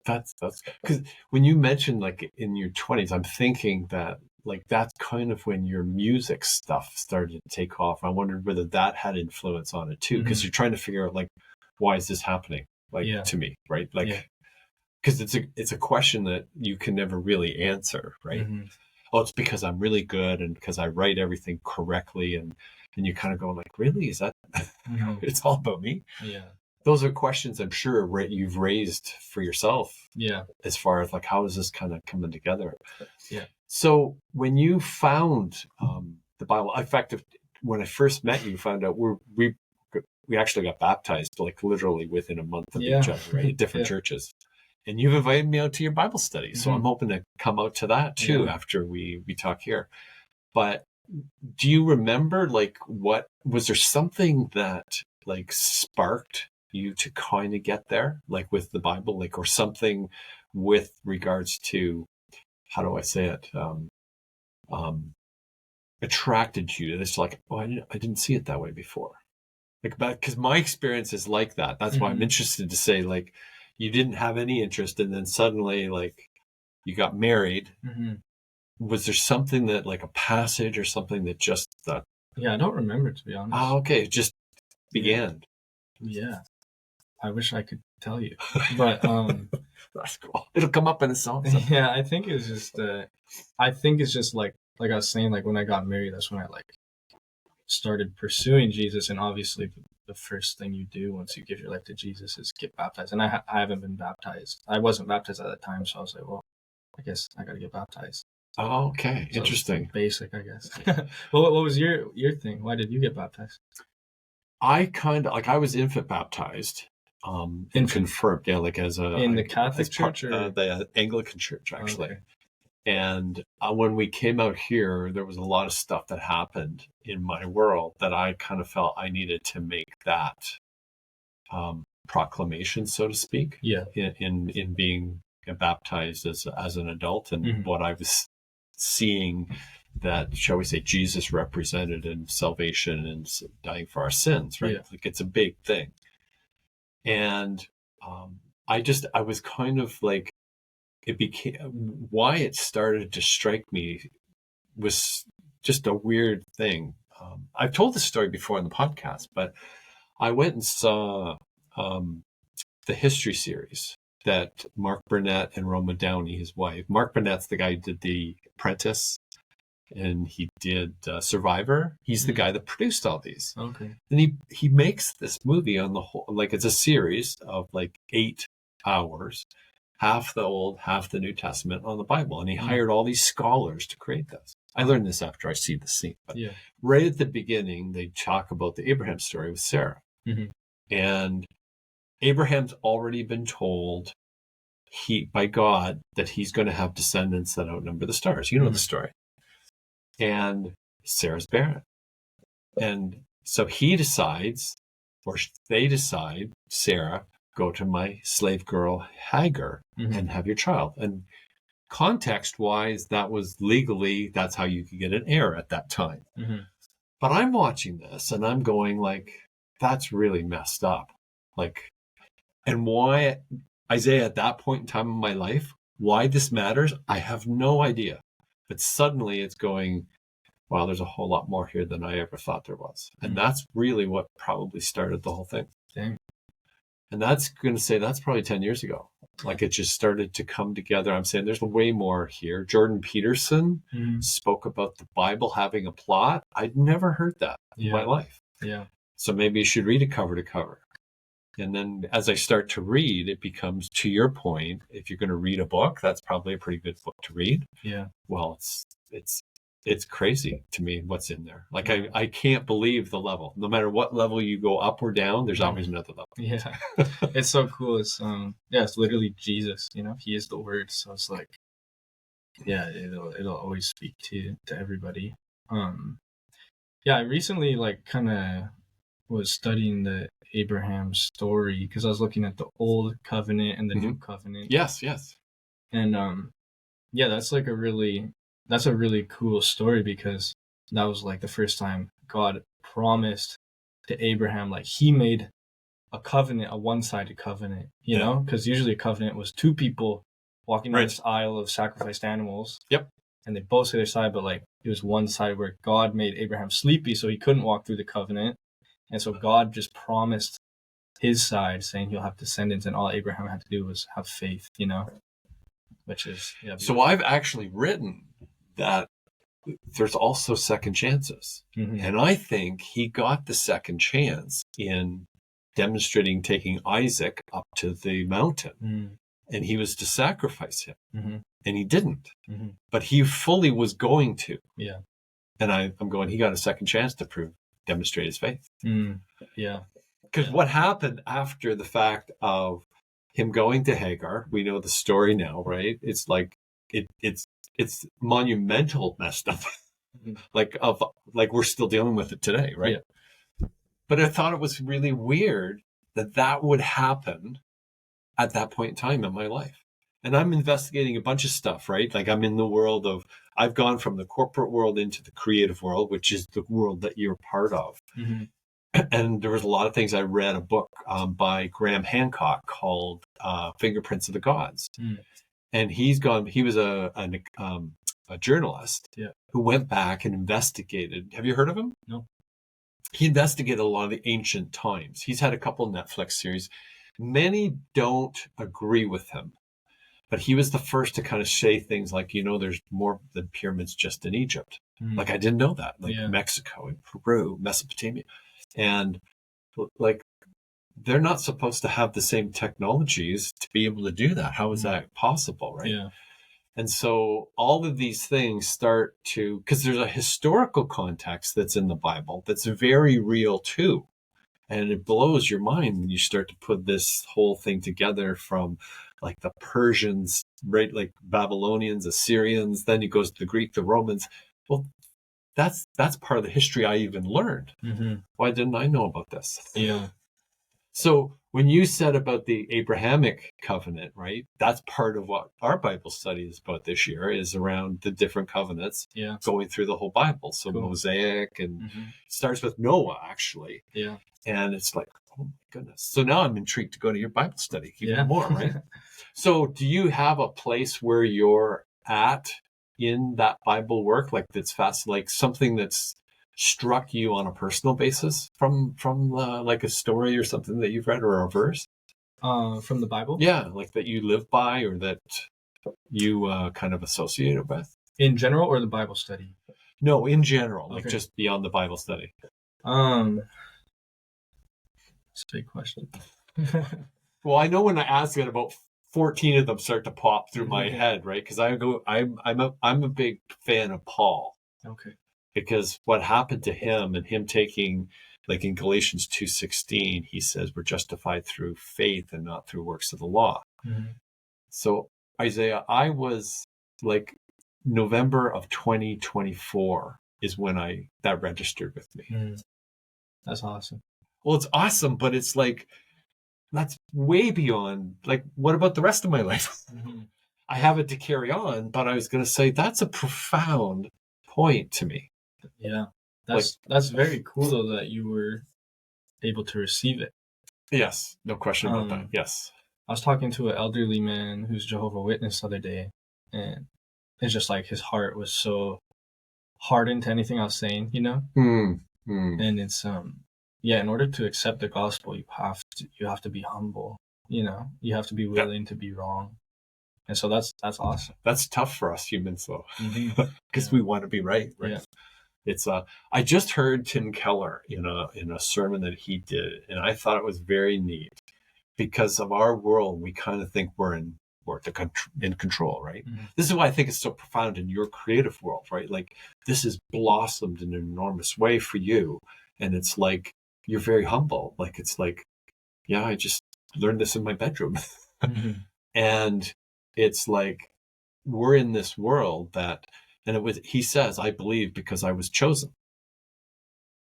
That's because when you mentioned, like, in your 20s, I'm thinking that, like, that's kind of when your music stuff started to take off. I wondered whether that had influence on it, too, because you're trying to figure out, like, why is this happening, to me, right? Like, because it's a question that you can never really answer, right? Oh, it's because I'm really good and because I write everything correctly, and you kind of go like, really, is that it's all about me? Yeah, those are questions I'm sure you've raised for yourself, as far as like, how is this kind of coming together? So when you found the Bible, in fact, when I first met you, found out we actually got baptized like literally within a month of each other, right? At different churches. And you've invited me out to your Bible study. So I'm hoping to come out to that too after we talk here. But do you remember, like, was there something that like sparked you to kind of get there, like with the Bible, like, or something with regards to, how do I say it? Attracted you to this, like, oh, I didn't see it that way before. Like, because my experience is like that. That's why I'm interested to say, like, you didn't have any interest, and then suddenly, like, you got married. Was there something that, like, a passage or something that just that? Yeah, I don't remember, to be honest. Oh, okay, it just began. Yeah, I wish I could tell you, but that's cool. It'll come up in a song. Yeah, I think it's just like I was saying, like when I got married, that's when I like started pursuing Jesus, and obviously the first thing you do once you give your life to Jesus is get baptized. And I haven't been baptized. I wasn't baptized at that time, so I was like, well, I guess I got to get baptized. Oh, okay, so interesting. Basic, I guess. Well, what was your thing? Why did you get baptized? I kind of like, I was infant baptized, and confirmed, like as a in the Catholic church or the Anglican church, actually. Okay. And when we came out here, there was a lot of stuff that happened in my world that I kind of felt I needed to make that proclamation, so to speak. Yeah. In being baptized as an adult, and what I was seeing that, shall we say, Jesus represented in salvation and dying for our sins, right? Like, it's a big thing. And I was kind of like, it became, why it started to strike me was just a weird thing. I've told this story before in the podcast, but I went and saw the history series that Mark Burnett and Roma Downey, his wife. Mark Burnett's the guy who did The Apprentice, and he did Survivor. He's the guy that produced all these. Okay. And he makes this movie on the whole, like, it's a series of like 8 hours, half the Old, half the New Testament on the Bible. And he hired all these scholars to create this. I learned this after I see the scene. But right at the beginning, they talk about the Abraham story with Sarah. Mm-hmm. And Abraham's already been told by God that he's going to have descendants that outnumber the stars. You know the story. And Sarah's barren. And so he decides, or they decide, Sarah, go to my slave girl Hagar and have your child. And context-wise, that was legally, that's how you could get an heir at that time. But I'm watching this and I'm going like, that's really messed up. Like, and why Isaiah at that point in time in my life, why this matters, I have no idea. But suddenly it's going, wow, there's a whole lot more here than I ever thought there was. And that's really what probably started the whole thing. Dang. And that's going to say that's probably 10 years ago. Like it just started to come together. I'm saying there's way more here. Jordan Peterson spoke about the Bible having a plot. I'd never heard that in my life. Yeah. So maybe you should read it cover to cover. And then as I start to read, it becomes, to your point, if you're going to read a book, that's probably a pretty good book to read. Yeah. Well, it's crazy to me what's in there. Like I can't believe the level. No matter what level you go up or down, there's always another level. Yeah. It's so cool. It's it's literally Jesus, he is the word. So it's like, yeah, it'll always speak to everybody. I recently kind of was studying the Abraham story because I was looking at the old covenant and the new covenant. Yes. And that's a really cool story because that was like the first time God promised to Abraham, like he made a covenant, a one-sided covenant, you know, because usually a covenant was two people walking down this aisle of sacrificed animals. Yep. And they both say their side, but like it was one side where God made Abraham sleepy so he couldn't walk through the covenant. And so God just promised his side saying he'll have descendants, and all Abraham had to do was have faith, which is, So I've actually written that there's also second chances. And I think he got the second chance in demonstrating taking Isaac up to the mountain. And he was to sacrifice him. And he didn't. But he fully was going to. Yeah. And I'm going, he got a second chance to demonstrate his faith. Yeah. Because what happened after the fact of him going to Hagar, we know the story now, right? It's like, it's monumental messed up. like we're still dealing with it today, right? Yeah. But I thought it was really weird that would happen at that point in time in my life. And I'm investigating a bunch of stuff, right? Like I'm in the world of, I've gone from the corporate world into the creative world, which is the world that you're part of. And there was a lot of things. I read a book by Graham Hancock called Fingerprints of the Gods. And he was a journalist who went back and investigated. Have you heard of him? No. He investigated a lot of the ancient times. He's had a couple Netflix series. Many don't agree with him, but he was the first to kind of say things like, there's more than pyramids just in Egypt. Like I didn't know that. Like Mexico and Peru, Mesopotamia. And like, they're not supposed to have the same technologies to be able to do that. How is that possible, right? Yeah. And so all of these things start to, because there's a historical context that's in the Bible that's very real too. And it blows your mind when you start to put this whole thing together from like the Persians, right? Like Babylonians, Assyrians, then it goes to the Greek, the Romans. Well, that's part of the history I even learned. Why didn't I know about this? Yeah. So when you said about the Abrahamic covenant, right? That's part of what our Bible study is about this year, is around the different covenants going through the whole Bible. So Mosaic, and starts with Noah, actually. Yeah. And it's like, oh my goodness. So now I'm intrigued to go to your Bible study even more, right? So do you have a place where you're at in that Bible work, like that's fast, like something that's struck you on a personal basis from like a story or something that you've read, or a verse from the Bible? Yeah, like that you live by, or that you kind of associate it with? In general, or the Bible study? No, in general, like just beyond the Bible study. That's a big question. Well, I know when I ask it about 14 of them start to pop through my head, right? Because I'm a big fan of Paul. Okay. Because what happened to him and him taking, like in Galatians 2:16, he says we're justified through faith and not through works of the law. Mm-hmm. So Isaiah, I was like November of 2024 is when that registered with me. Mm. That's awesome. Well, it's awesome, but it's like, that's way beyond, like, what about the rest of my life? Mm-hmm. I have it to carry on, but I was going to say that's a profound point to me. Yeah. That's very cool though that you were able to receive it. Yes, no question about that. Yes. I was talking to an elderly man who's Jehovah's Witness the other day, and it's just like his heart was so hardened to anything I was saying, you know? And it's in order to accept the gospel, you have to be humble, you know? You have to be willing to be wrong. And so that's awesome. That's tough for us humans though. Mm-hmm. Because we want to be right? Yeah. It's I just heard Tim Keller in a sermon that he did, and I thought it was very neat because of our world. We kind of think we're in control, right? Mm-hmm. This is why I think it's so profound in your creative world, right? Like this has blossomed in an enormous way for you, and it's like you're very humble. Like it's like, yeah, I just learned this in my bedroom, mm-hmm. And it's like we're in this world that. And he says, I believe because I was chosen.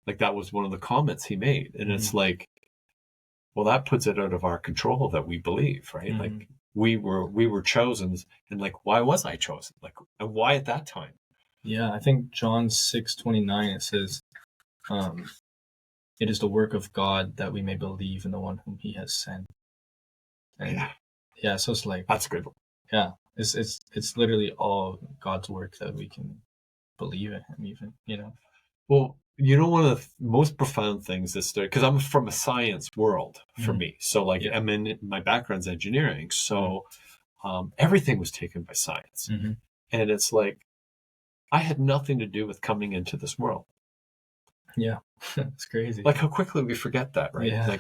Like that was one of the comments he made. And mm-hmm. It's like, well, that puts it out of our control that we believe, right? Mm-hmm. Like we were chosen, and like, why was I chosen? Like, and why at that time? Yeah, I think John 6:29, it says, it is the work of God that we may believe in the one whom he has sent. And yeah, so it's like, that's a good one. Yeah. It's literally all God's work that we can believe in him, even, you know. Well, you know, one of the most profound things is because I'm from a science world for mm-hmm. me. So like I'm in my background's engineering. So everything was taken by science. Mm-hmm. And it's like, I had nothing to do with coming into this world. Yeah. It's crazy. Like how quickly we forget that, right? Yeah.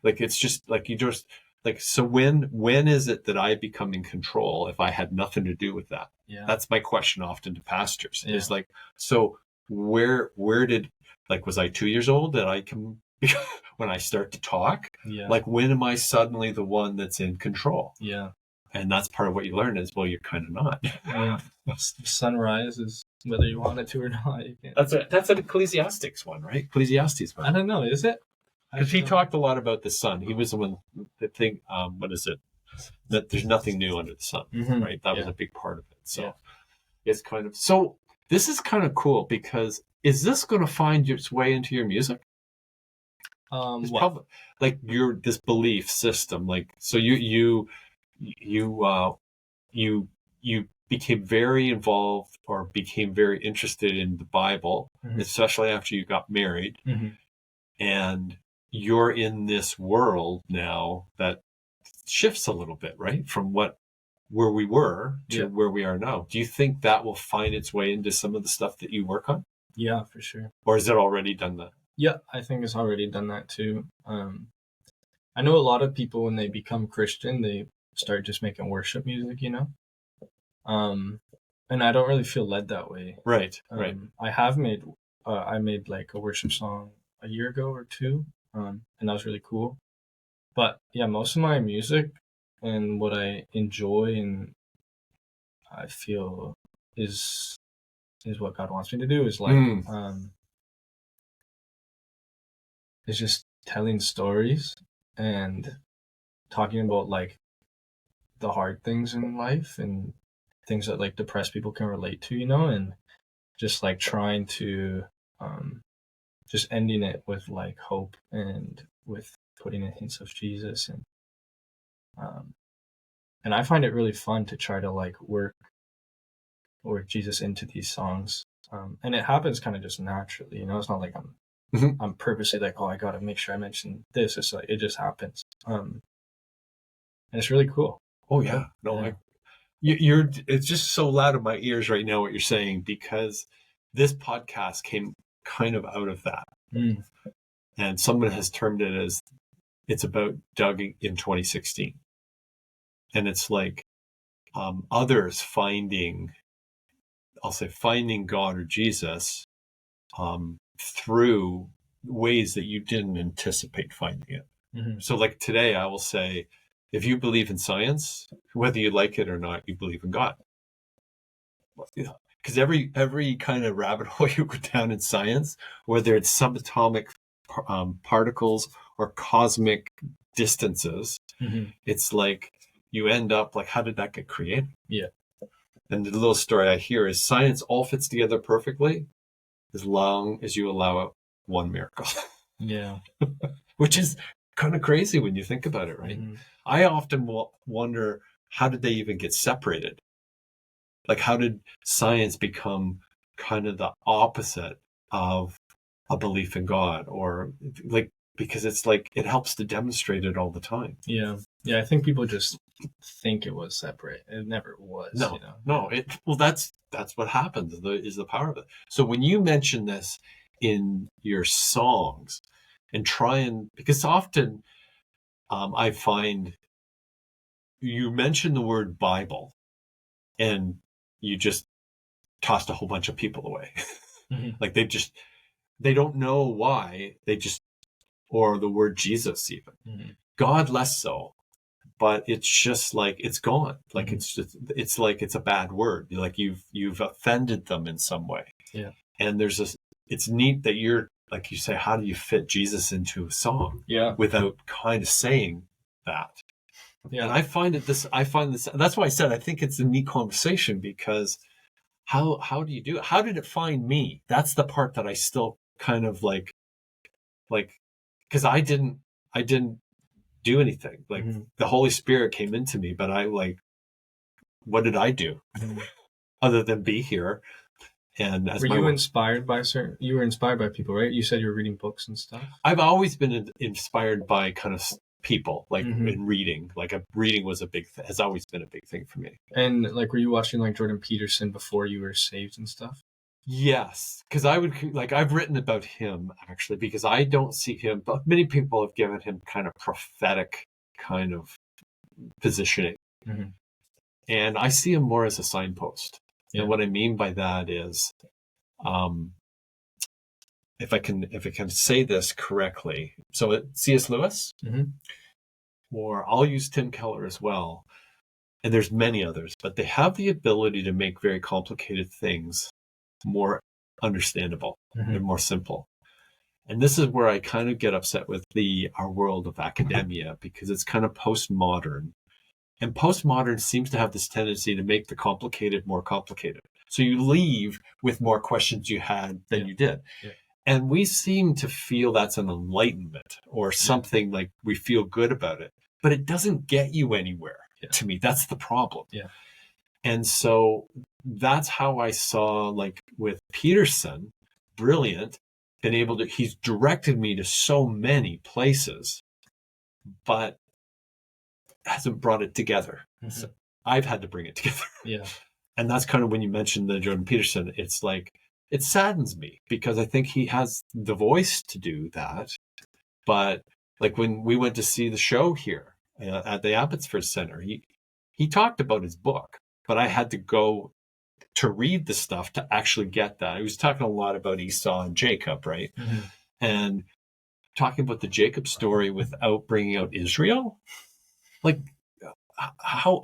Like it's just like you just, like, so when is it that I become in control if I had nothing to do with that? Yeah. That's my question often to pastors. Yeah. Is like, so where did, like, was I 2 years old that I can, when I start to talk? Yeah. Like, when am I suddenly the one that's in control? Yeah. And that's part of what you learn is, well, you're kind of not. Yeah. Sunrise is whether you want it to or not. You can't. That's an Ecclesiastes one, right? Ecclesiastes one. I don't know. Is it? Because he talked a lot about the sun. He was the one that think, what is it? That there's nothing new under the sun, mm-hmm. right? That was a big part of it. So it's kind of, so this is kind of cool because is this going to find its way into your music? Probably, like this belief system, like, so you became very involved or became very interested in the Bible, mm-hmm. especially after you got married. Mm-hmm. And you're in this world now that shifts a little bit, right? From where we were to where we are now. Do you think that will find its way into some of the stuff that you work on? Yeah, for sure. Or has it already done that? Yeah, I think it's already done that too. I know a lot of people, when they become Christian, they start just making worship music, you know? And I don't really feel led that way. Right, right. I made like a worship song a year ago or two. And that was really cool. But yeah, most of my music and what I enjoy and I feel is what God wants me to do is like is just telling stories and talking about like the hard things in life and things that like depressed people can relate to, you know, and just like trying to just ending it with like hope and with putting in hints of Jesus and I find it really fun to try to like work Jesus into these songs. And it happens kind of just naturally, you know, it's not like I'm purposely like, oh, I got to make sure I mention this. It's like, it just happens. And it's really cool. Oh yeah. No, yeah. It's just so loud in my ears right now what you're saying, because this podcast came kind of out of that. And someone has termed it as it's about Doug in 2016. And it's like others finding God or Jesus through ways that you didn't anticipate finding it. Mm-hmm. So like today, I will say, if you believe in science, whether you like it or not, you believe in God. Because every kind of rabbit hole you go down in science, whether it's subatomic particles or cosmic distances, it's like you end up like, how did that get created? Yeah. And the little story I hear is science all fits together perfectly as long as you allow it one miracle. Yeah. Which is kind of crazy when you think about it, right? I often wonder, how did they even get separated? Like, how did science become kind of the opposite of a belief in God? Or like, because it's like, it helps to demonstrate it all the time. Yeah. Yeah. I think people just think it was separate. It never was. No, you know? No. Well, that's what happens, is the power of it. So when you mention this in your songs and because often I find you mention the word Bible and you just tossed a whole bunch of people away. Like they don't know why, or the word Jesus even. God less so, but it's just like, it's gone. Like it's like, it's a bad word. Like you've offended them in some way. Yeah. And it's neat that you're, like you say, how do you fit Jesus into a song? Yeah. Without kind of saying that. Yeah. And I find this, that's why I said, I think it's a neat conversation, because how do you do it? How did it find me? That's the part that I still kind of like, because I didn't do anything. Like the Holy Spirit came into me, but what did I do other than be here? And were you inspired by you were inspired by people, right? You said you were reading books and stuff. I've always been inspired by kind of people, like in reading. Like reading has always been a big thing for me. And like, were you watching like Jordan Peterson before you were saved and stuff? Yes, because I've written about him actually, because I don't see him, but many people have given him kind of prophetic kind of positioning. And I see him more as a signpost. Yeah. And what I mean by that is, if I can say this correctly, so C.S. Lewis, or I'll use Tim Keller as well, and there's many others, but they have the ability to make very complicated things more understandable and more simple. And this is where I kind of get upset with our world of academia, because it's kind of postmodern. And postmodern seems to have this tendency to make the complicated more complicated. So you leave with more questions you had than you did. Yeah. And we seem to feel that's an enlightenment or something, like we feel good about it, but it doesn't get you anywhere. To me, that's the problem. Yeah. And so that's how I saw, like with Peterson, brilliant, he's directed me to so many places, but hasn't brought it together. So I've had to bring it together. Yeah. And that's kind of when you mentioned the Jordan Peterson, it's like, it saddens me, because I think he has the voice to do that. But like when we went to see the show here at the Abbotsford Center, he talked about his book, but I had to go to read the stuff to actually get that. He was talking a lot about Esau and Jacob, right? And talking about the Jacob story without bringing out Israel. Like, how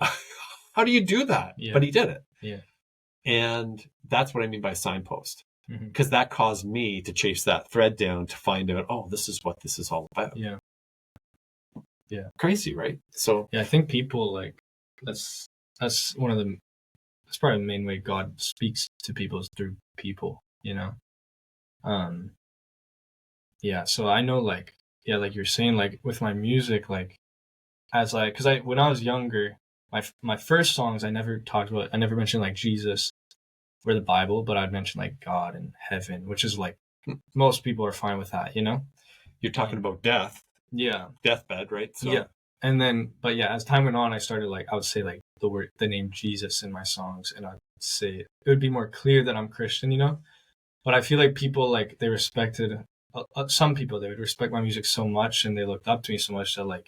do you do that? Yeah. But he did it. Yeah. And that's what I mean by signpost, because that caused me to chase that thread down to find out, oh, this is what this is all about. Yeah. Yeah. Crazy, right? So yeah, I think people that's probably the main way God speaks to people, is through people, you know? Yeah. So I know, like you're saying, like with my music, like when I was younger, my first songs, I never mentioned like Jesus or the Bible, but I'd mention like God and heaven, which is like, most people are fine with that, you know? You're talking about death. Yeah. Deathbed, right? So. Yeah. And then, but yeah, as time went on, I started I would say like the name Jesus in my songs, and I'd say it would be more clear that I'm Christian, you know? But I feel like people, like, they respected, some people, they would respect my music so much, and they looked up to me so much that like,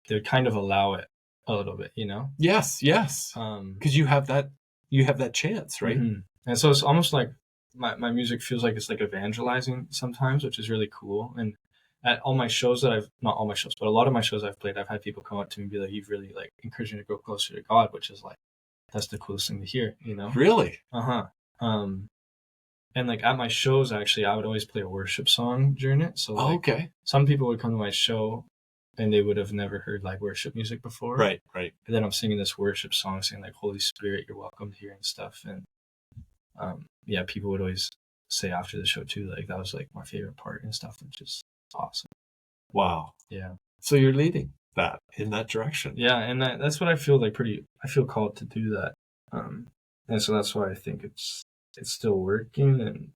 they would kind of allow it a little bit, you know? Yes, because you have that chance, right? Mhm. And so it's almost like my music feels like it's like evangelizing sometimes, which is really cool. And at all my shows that not all my shows, but a lot of my shows I've played, I've had people come up to me and be like, "You've really like encouraged me to grow closer to God," which is like, that's the coolest thing to hear, you know? Really? Uh-huh. Um, and like at my shows, actually, I would always play a worship song during it. So like Okay. some people would come to my show and they would have never heard like worship music before. Right. And then I'm singing this worship song saying like, "Holy Spirit, you're welcome here," and stuff. And yeah, people would always say after the show too, like that was like my favorite part and stuff, which is awesome. Wow. Yeah. So you're leading that in that direction. Yeah, and that's what I feel like I feel called to do that. And so that's why I think it's still working. And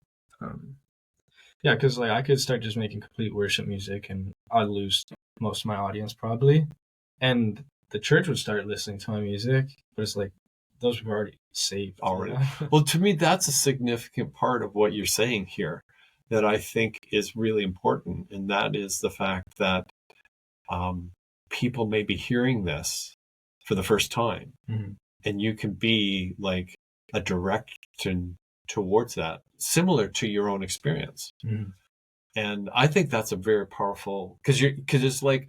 yeah, because like I could start just making complete worship music and I'd lose most of my audience probably. And the church would start listening to my music, but it's like those people are already saved. Already. You know? Well, to me, that's a significant part of what you're saying here that I think is really important. And that is the fact that people may be hearing this for the first time. Mm-hmm. And you can be like a direction towards that, similar to your own experience. Mm-hmm. And I think that's a very powerful, because it's like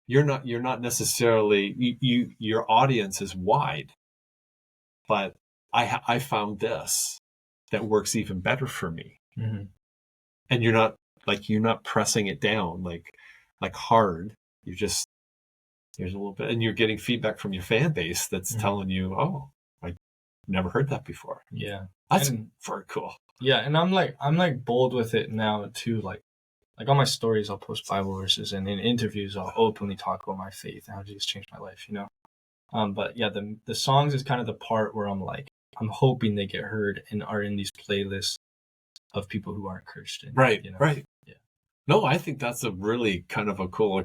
you're not necessarily your audience is wide, but I found this that works even better for me. Mm-hmm. And you're not pressing it down like hard. You just, here's a little bit, and you're getting feedback from your fan base that's telling you, "Oh, I never heard that before." Yeah, that's very cool. Yeah, and I'm like bold with it now too. Like on my stories, I'll post Bible verses, and in interviews, I'll openly talk about my faith and how Jesus changed my life. You know, but yeah, the songs is kind of the part where I'm hoping they get heard and are in these playlists of people who aren't Christian. Right, you know? right. Yeah. No, I think that's a really kind of a cool,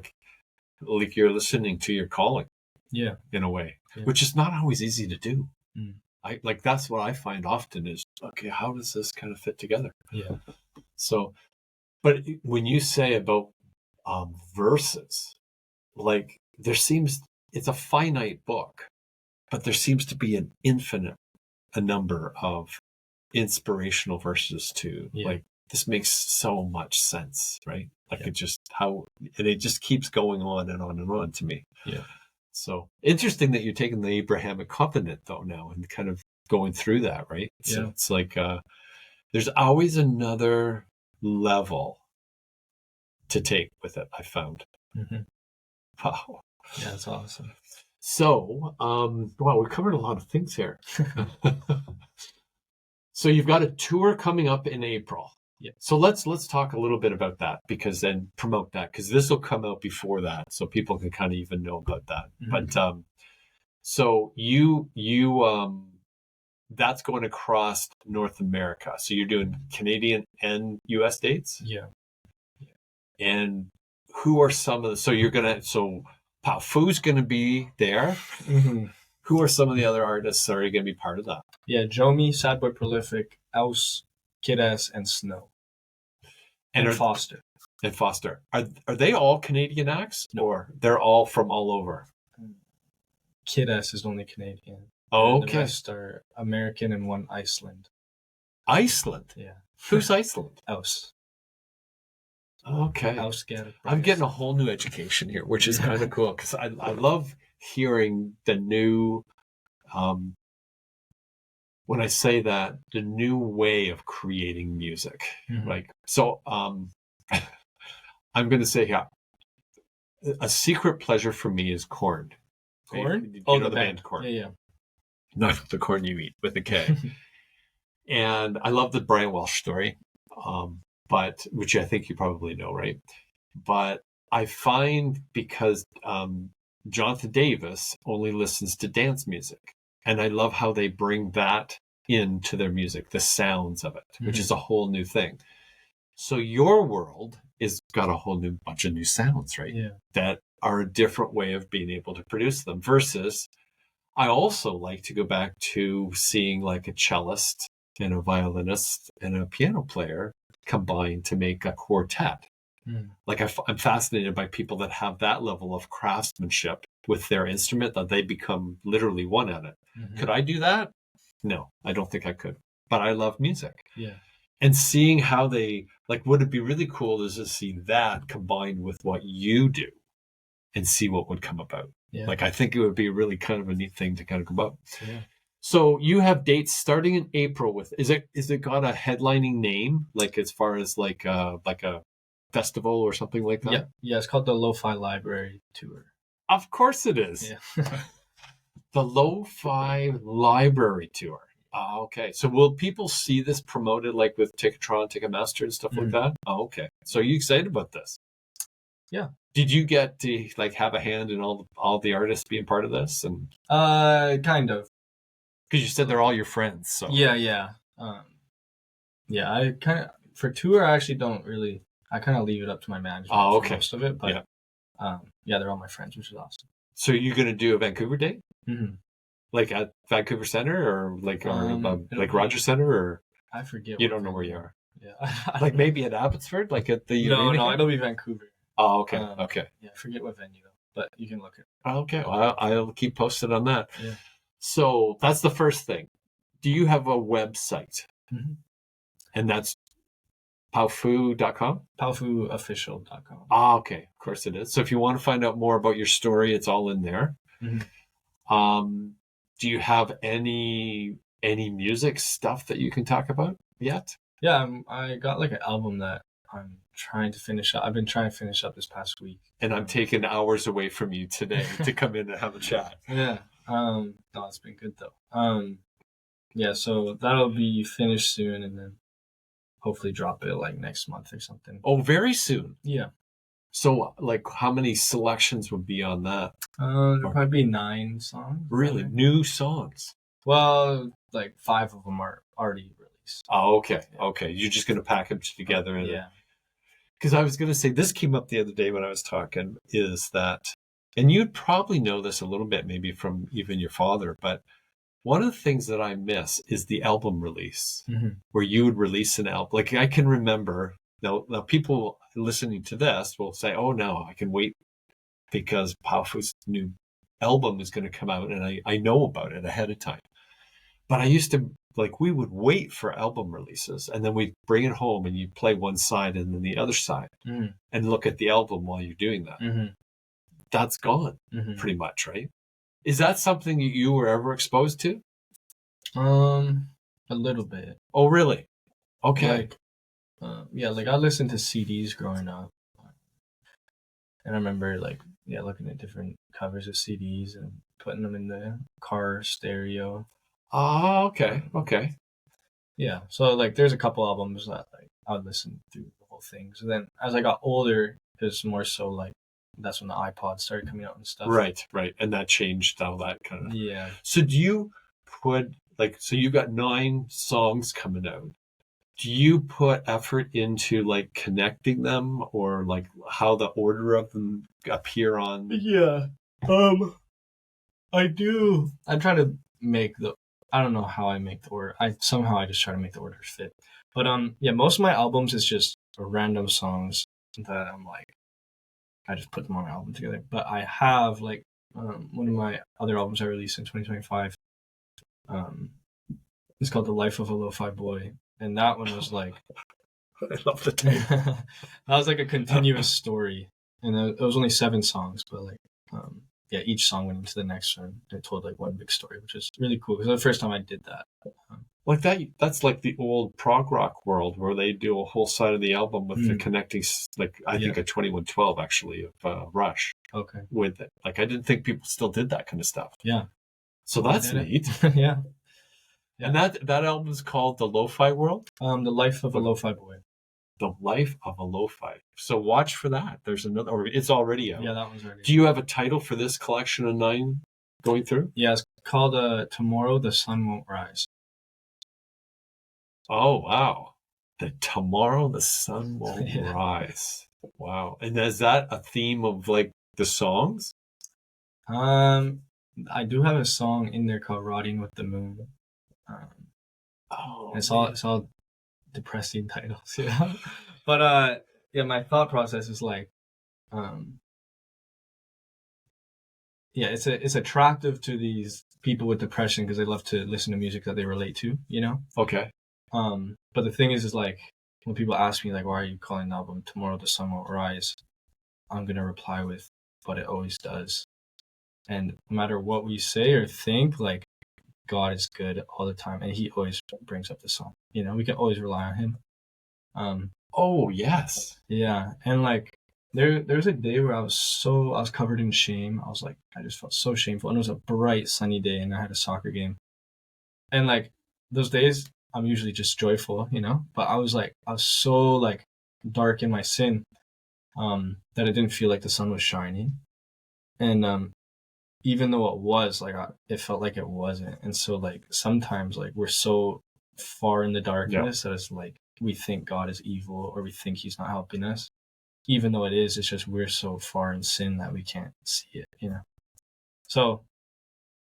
like you're listening to your calling. Yeah. In a way, which is not always easy to do. Mm. That's what I find often is, okay, how does this kind of fit together? Yeah. So, but when you say about verses, like it's a finite book, but there seems to be an infinite a number of inspirational verses too. Yeah. Like this makes so much sense, right? Like it just and it just keeps going on and on and on to me. Yeah. So interesting that you're taking the Abrahamic covenant though now and kind of going through that, right? So it's like there's always another level to take with it, I found. Mm-hmm. Wow. Yeah, that's awesome. So, wow, we covered a lot of things here. So you've got a tour coming up in April. Yeah. So let's talk a little bit about that, because then promote that, because this will come out before that, so people can kind of even know about that. Mm-hmm. But so you that's going across North America. So you're doing Canadian and U.S. dates. Yeah. And who are some of the? So Powfu's gonna be there. Mm-hmm. Who are some of the other artists that are going to be part of that? Yeah, Jomi, Sad Boy Prolific, Aus, Kid S, and Snow. And Foster. And Foster. Are they all Canadian acts? No. Or they're all from all over? Kid S is only Canadian. Oh, okay. The rest are American and one Iceland. Iceland? Yeah. Who's Iceland? Aus. Okay. Aus I'm getting a whole new education here, which is kind of cool, because I love hearing the new, when I say that, the new way of creating music. Mm-hmm. Like, so I'm going to say here, a secret pleasure for me is Korn. Korn? You know the band Korn. Yeah. Not the corn you eat with a K. And I love the Brian Welsh story, but which I think you probably know, right? But I find because Jonathan Davis only listens to dance music, and I love how they bring that into their music, the sounds of it, which is a whole new thing. So your world is got a whole new bunch of new sounds, right? Yeah. That are a different way of being able to produce them, versus I also like to go back to seeing like a cellist and a violinist and a piano player combined to make a quartet. Like I'm fascinated by people that have that level of craftsmanship with their instrument that they become literally one at it. Could I do that? No, I don't think I could. But I love music. Yeah. And seeing how they, like, would it be really cool is to see that combined with what you do and see what would come about. Yeah. Like, I think it would be really kind of a neat thing to kind of go about. Yeah. So you have dates starting in April with, is it got a headlining name? Like as far as like a festival or something like that? Yeah. Yeah. It's called the Lofi Library Tour. Of course it is. Yeah. The Lofi Library Tour. Oh, okay. So will people see this promoted like with Ticketron, Ticketmaster and stuff like that? Oh, okay. So are you excited about this? Yeah. Did you get to like have a hand in all the artists being part of this? And kind of. because you said they're all your friends. So Yeah. Yeah. Yeah. I kind of for tour. I actually don't really. I kind of leave it up to my management for most of it. But yeah, they're all my friends, which is awesome. So you're gonna do a Vancouver date? Mm-hmm. Like at Vancouver Center or like like be- Rogers Center or I forget. you don't know where you are. Yeah. Like maybe at Abbotsford, like at the no, arena? it'll be Vancouver. Oh, okay, okay. Yeah, I forget what venue though, but you can look it. Okay, well, I'll keep posted on that. Yeah. So that's the first thing. Do you have a website? Mm-hmm. And that's Powfu.com? Powfuofficial.com. Ah, okay. Of course it is. So if you want to find out more about your story, it's all in there. Mm-hmm. Do you have any music stuff that you can talk about yet? Yeah, I got like an album that I'm trying to finish up. I've been trying to finish up this past week. And I'm taking hours away from you today to come in and have a chat. Yeah. No, it's been good though. Yeah, so that'll be finished soon and then hopefully drop it like next month or something. Oh, very soon. Yeah. So like how many selections would be on that? There'll probably be 9 songs. Really? Probably. New songs? Well, like 5 of them are already released. Oh, okay. Yeah. Okay. You're just going to package together. And, yeah. Because I was going to say, this came up the other day when I was talking, is that, and you'd probably know this a little bit maybe from even your father, but one of the things that I miss is the album release, where you would release an album. Like I can remember, now people listening to this will say, oh no, I can wait because Powfu's new album is going to come out and I know about it ahead of time. But I used to, like, we would wait for album releases and then we'd bring it home and you play one side and then the other side and look at the album while you're doing that. That's gone pretty much, right? Is that something you were ever exposed to? A little bit. Oh, really? Okay. Like, like I listened to CDs growing up. And I remember looking at different covers of CDs and putting them in the car stereo. Oh, okay. Okay. Yeah. So like there's a couple albums that like I would listen through the whole thing. So then as I got older, it was more so like that's when the iPod started coming out and stuff. Right. And that changed all that kind of. Yeah. So do you put so you got 9 songs coming out. Do you put effort into like connecting them or like how the order of them appear on? Yeah. I do. I try to make I don't know how I make the order. I just try to make the order fit. But yeah, most of my albums is just random songs that I'm like I just put them on an album together. But I have like one of my other albums I released in 2025. It's called The Life of a Lo-Fi Boy. And that one was like I love the title. that was like a continuous story. And it was only 7 songs, but like yeah, each song went into the next one. It told like one big story, which is really cool. Because it was the first time I did that. Like that's like the old prog rock world where they do a whole side of the album with the connecting, like I think a 2112 actually of Rush. Okay. With it. Like I didn't think people still did that kind of stuff. Yeah. So that's neat. Yeah. And that album is called The Lo-Fi World? The Life of a Lo-Fi Boy. The Life of a Lo-Fi. So watch for that. There's another, or it's already out. Yeah, that one's already out. Do you have a title for this collection of 9 going through? Yeah, it's called Tomorrow the Sun Won't Rise. Oh, wow. Tomorrow the Sun Won't Rise. Wow. And is that a theme of like the songs? I do have a song in there called Rotting with the Moon. It's all depressing titles, yeah. But my thought process is like, it's attractive to these people with depression because they love to listen to music that they relate to, you know? Okay. But the thing is like, when people ask me like, why are you calling the album Tomorrow the Sun Won't Rise? I'm going to reply with, but it always does. And no matter what we say or think, like, God is good all the time, and he always brings up the song. You know, we can always rely on him. Oh, yes. Yeah, and like there's a day where I was covered in shame. I was like, I just felt so shameful, and it was a bright sunny day, and I had a soccer game. And like those days, I'm usually just joyful, you know. But I was so like dark in my sin, that it didn't feel like the sun was shining, and even though it was like, it felt like it wasn't. And so like sometimes like we're so far in the darkness that it's like we think God is evil or we think he's not helping us, even though it's just we're so far in sin that we can't see it, you know. So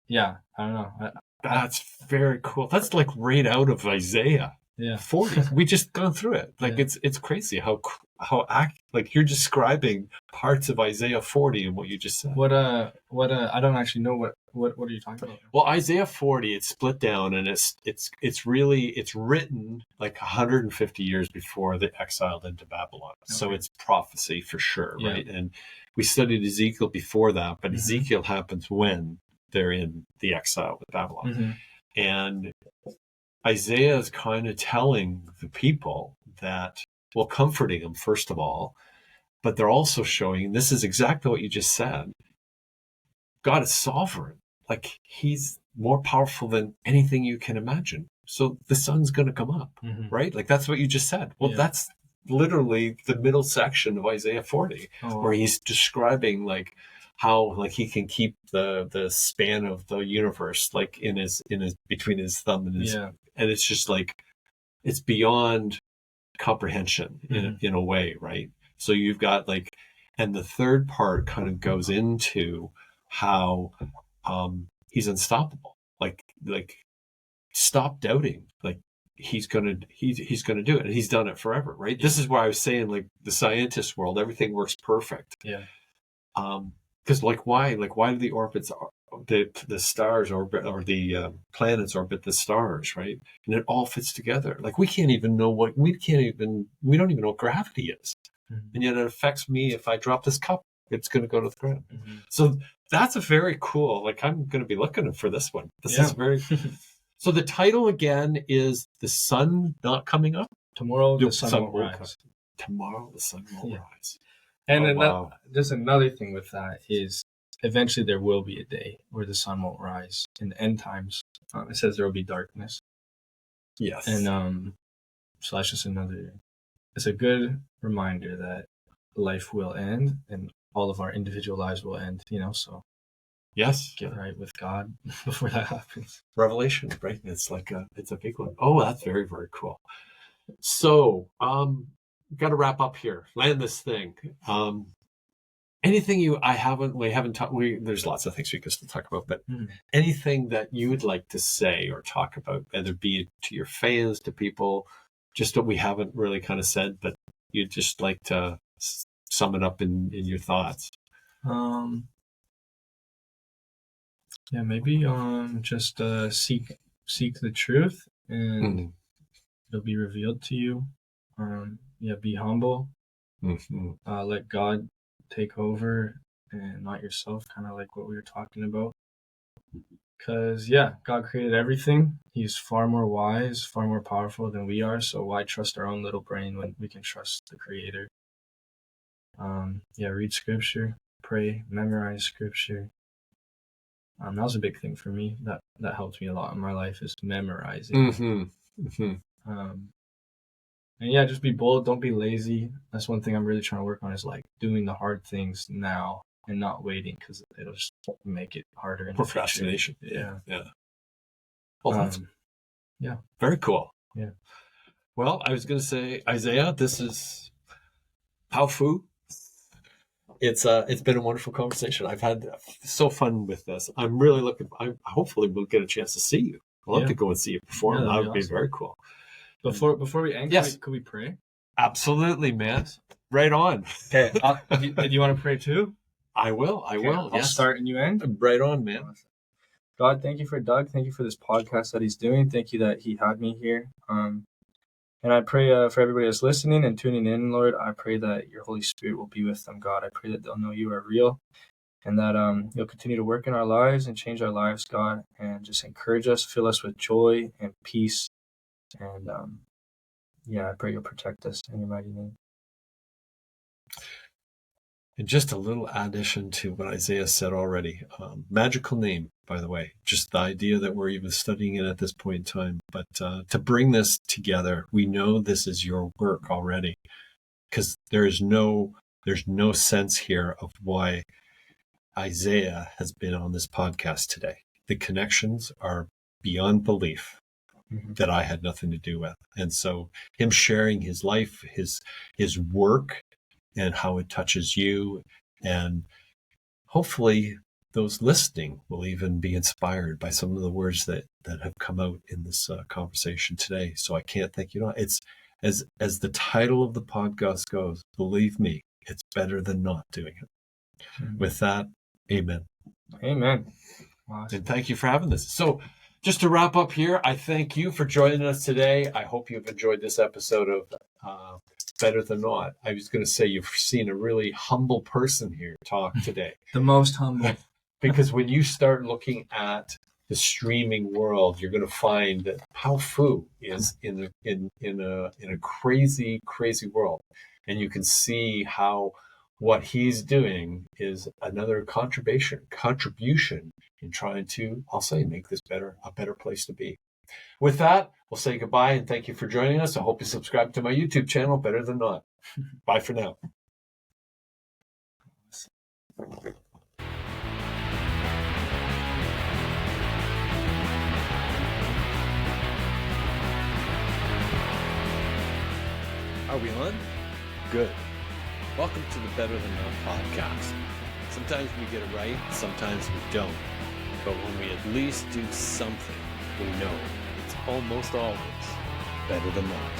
yeah, I don't know. That's very cool. That's like right out of Isaiah 40. We just gone through it. Like it's crazy how like you're describing parts of Isaiah 40 in what you just said. What I don't actually know what are you talking about? Well, Isaiah 40, it's split down, and it's written like 150 years before they exiled into Babylon. Okay. So it's prophecy for sure, right? And we studied Ezekiel before that, but Ezekiel happens when they're in the exile with Babylon. And Isaiah is kind of telling the people that, well, comforting them, first of all, but they're also showing, this is exactly what you just said, God is sovereign. Like, he's more powerful than anything you can imagine. So the sun's going to come up, right? Like, that's what you just said. Well, that's literally the middle section of Isaiah 40, where he's describing, like, how, like, he can keep the span of the universe, like, in his between his thumb and his, and it's just like, it's beyond comprehension in a way, right? So you've got like, and the third part kind of goes into how he's unstoppable. Like stop doubting. Like he's gonna do it, and he's done it forever, right? This is why I was saying, like, the scientist world, everything works perfect. Because why do the orbits, the stars orbit, or the planets orbit the stars, right? And it all fits together. Like, we don't even know what gravity is. And yet it affects me. If I drop this cup, it's going to go to the ground. So that's a very cool, like, I'm going to be looking for this one. This is very, so the title again is The Sun Not Coming Up? Tomorrow the sun won't rise. Tomorrow the sun won't rise. And just another thing with that is, eventually there will be a day where the sun won't rise. In the end times, it says there will be darkness. Yes. And so that's just it's a good reminder that life will end and all of our individual lives will end, you know, so yes, get right with God before that happens. Revelation, right? It's like it's a big one. Oh, that's very, very cool. So, got to wrap up here. Land this thing. Anything we haven't talked, there's lots of things we could still talk about, but anything that you would like to say or talk about, whether it be to your fans, to people, just what we haven't really kind of said, but you'd just like to sum it up in your thoughts. Maybe just seek the truth, and it'll be revealed to you. Be humble. Let God take over and not yourself, kind of like what we were talking about. Because God created everything. He's far more wise, far more powerful than we are, so why trust our own little brain when we can trust the Creator? Read scripture, pray, memorize scripture. That was a big thing for me. That helped me a lot in my life, is memorizing. And just be bold. Don't be lazy. That's one thing I'm really trying to work on, is like doing the hard things now and not waiting, because it'll just make it harder. Procrastination. Yeah. Well, that's very cool. Yeah. Well, I was going to say, Isaiah, this is Powfu. It's been a wonderful conversation. I've had so fun with this. I'm really hopefully we'll get a chance to see you. I'd love to go and see you perform. That would be very cool. Before we end, could we pray? Absolutely, man. Right on. Okay. Do you want to pray too? I will. I'll Yes. start and you end. Right on, man. God, thank you for Doug. Thank you for this podcast that he's doing. Thank you that he had me here. And I pray for everybody that's listening and tuning in, Lord. I pray that your Holy Spirit will be with them, God. I pray that they'll know you are real and that you'll continue to work in our lives and change our lives, God, and just encourage us, fill us with joy and peace. And I pray you'll protect us in your mighty name. And just a little addition to what Isaiah said already. Magical name, by the way, just the idea that we're even studying it at this point in time. But to bring this together, we know this is your work already, because there's no sense here of why Isaiah has been on this podcast today. The connections are beyond belief that I had nothing to do with. And so him sharing his life, his work, and how it touches you, and hopefully those listening will even be inspired by some of the words that have come out in this conversation today. So I can't thank you enough. It's as the title of the podcast goes, believe me, it's better than not doing it. With that, amen. Amen. And thank you for having this. So just to wrap up here, I thank you for joining us today. I hope you've enjoyed this episode of Better Than Not. I was going to say you've seen a really humble person here talk today. The most humble. Because when you start looking at the streaming world, you're going to find that Powfu is in a crazy, crazy world. And you can see how what he's doing is another contribution in trying to, I'll say, make this a better place to be. With that, we'll say goodbye and thank you for joining us. I hope you subscribe to my YouTube channel, Better Than Not. Bye for now. Are we on? Good. Welcome to the Better Than Not podcast. Sometimes we get it right, sometimes we don't. But when we at least do something, we know it's almost always better than not.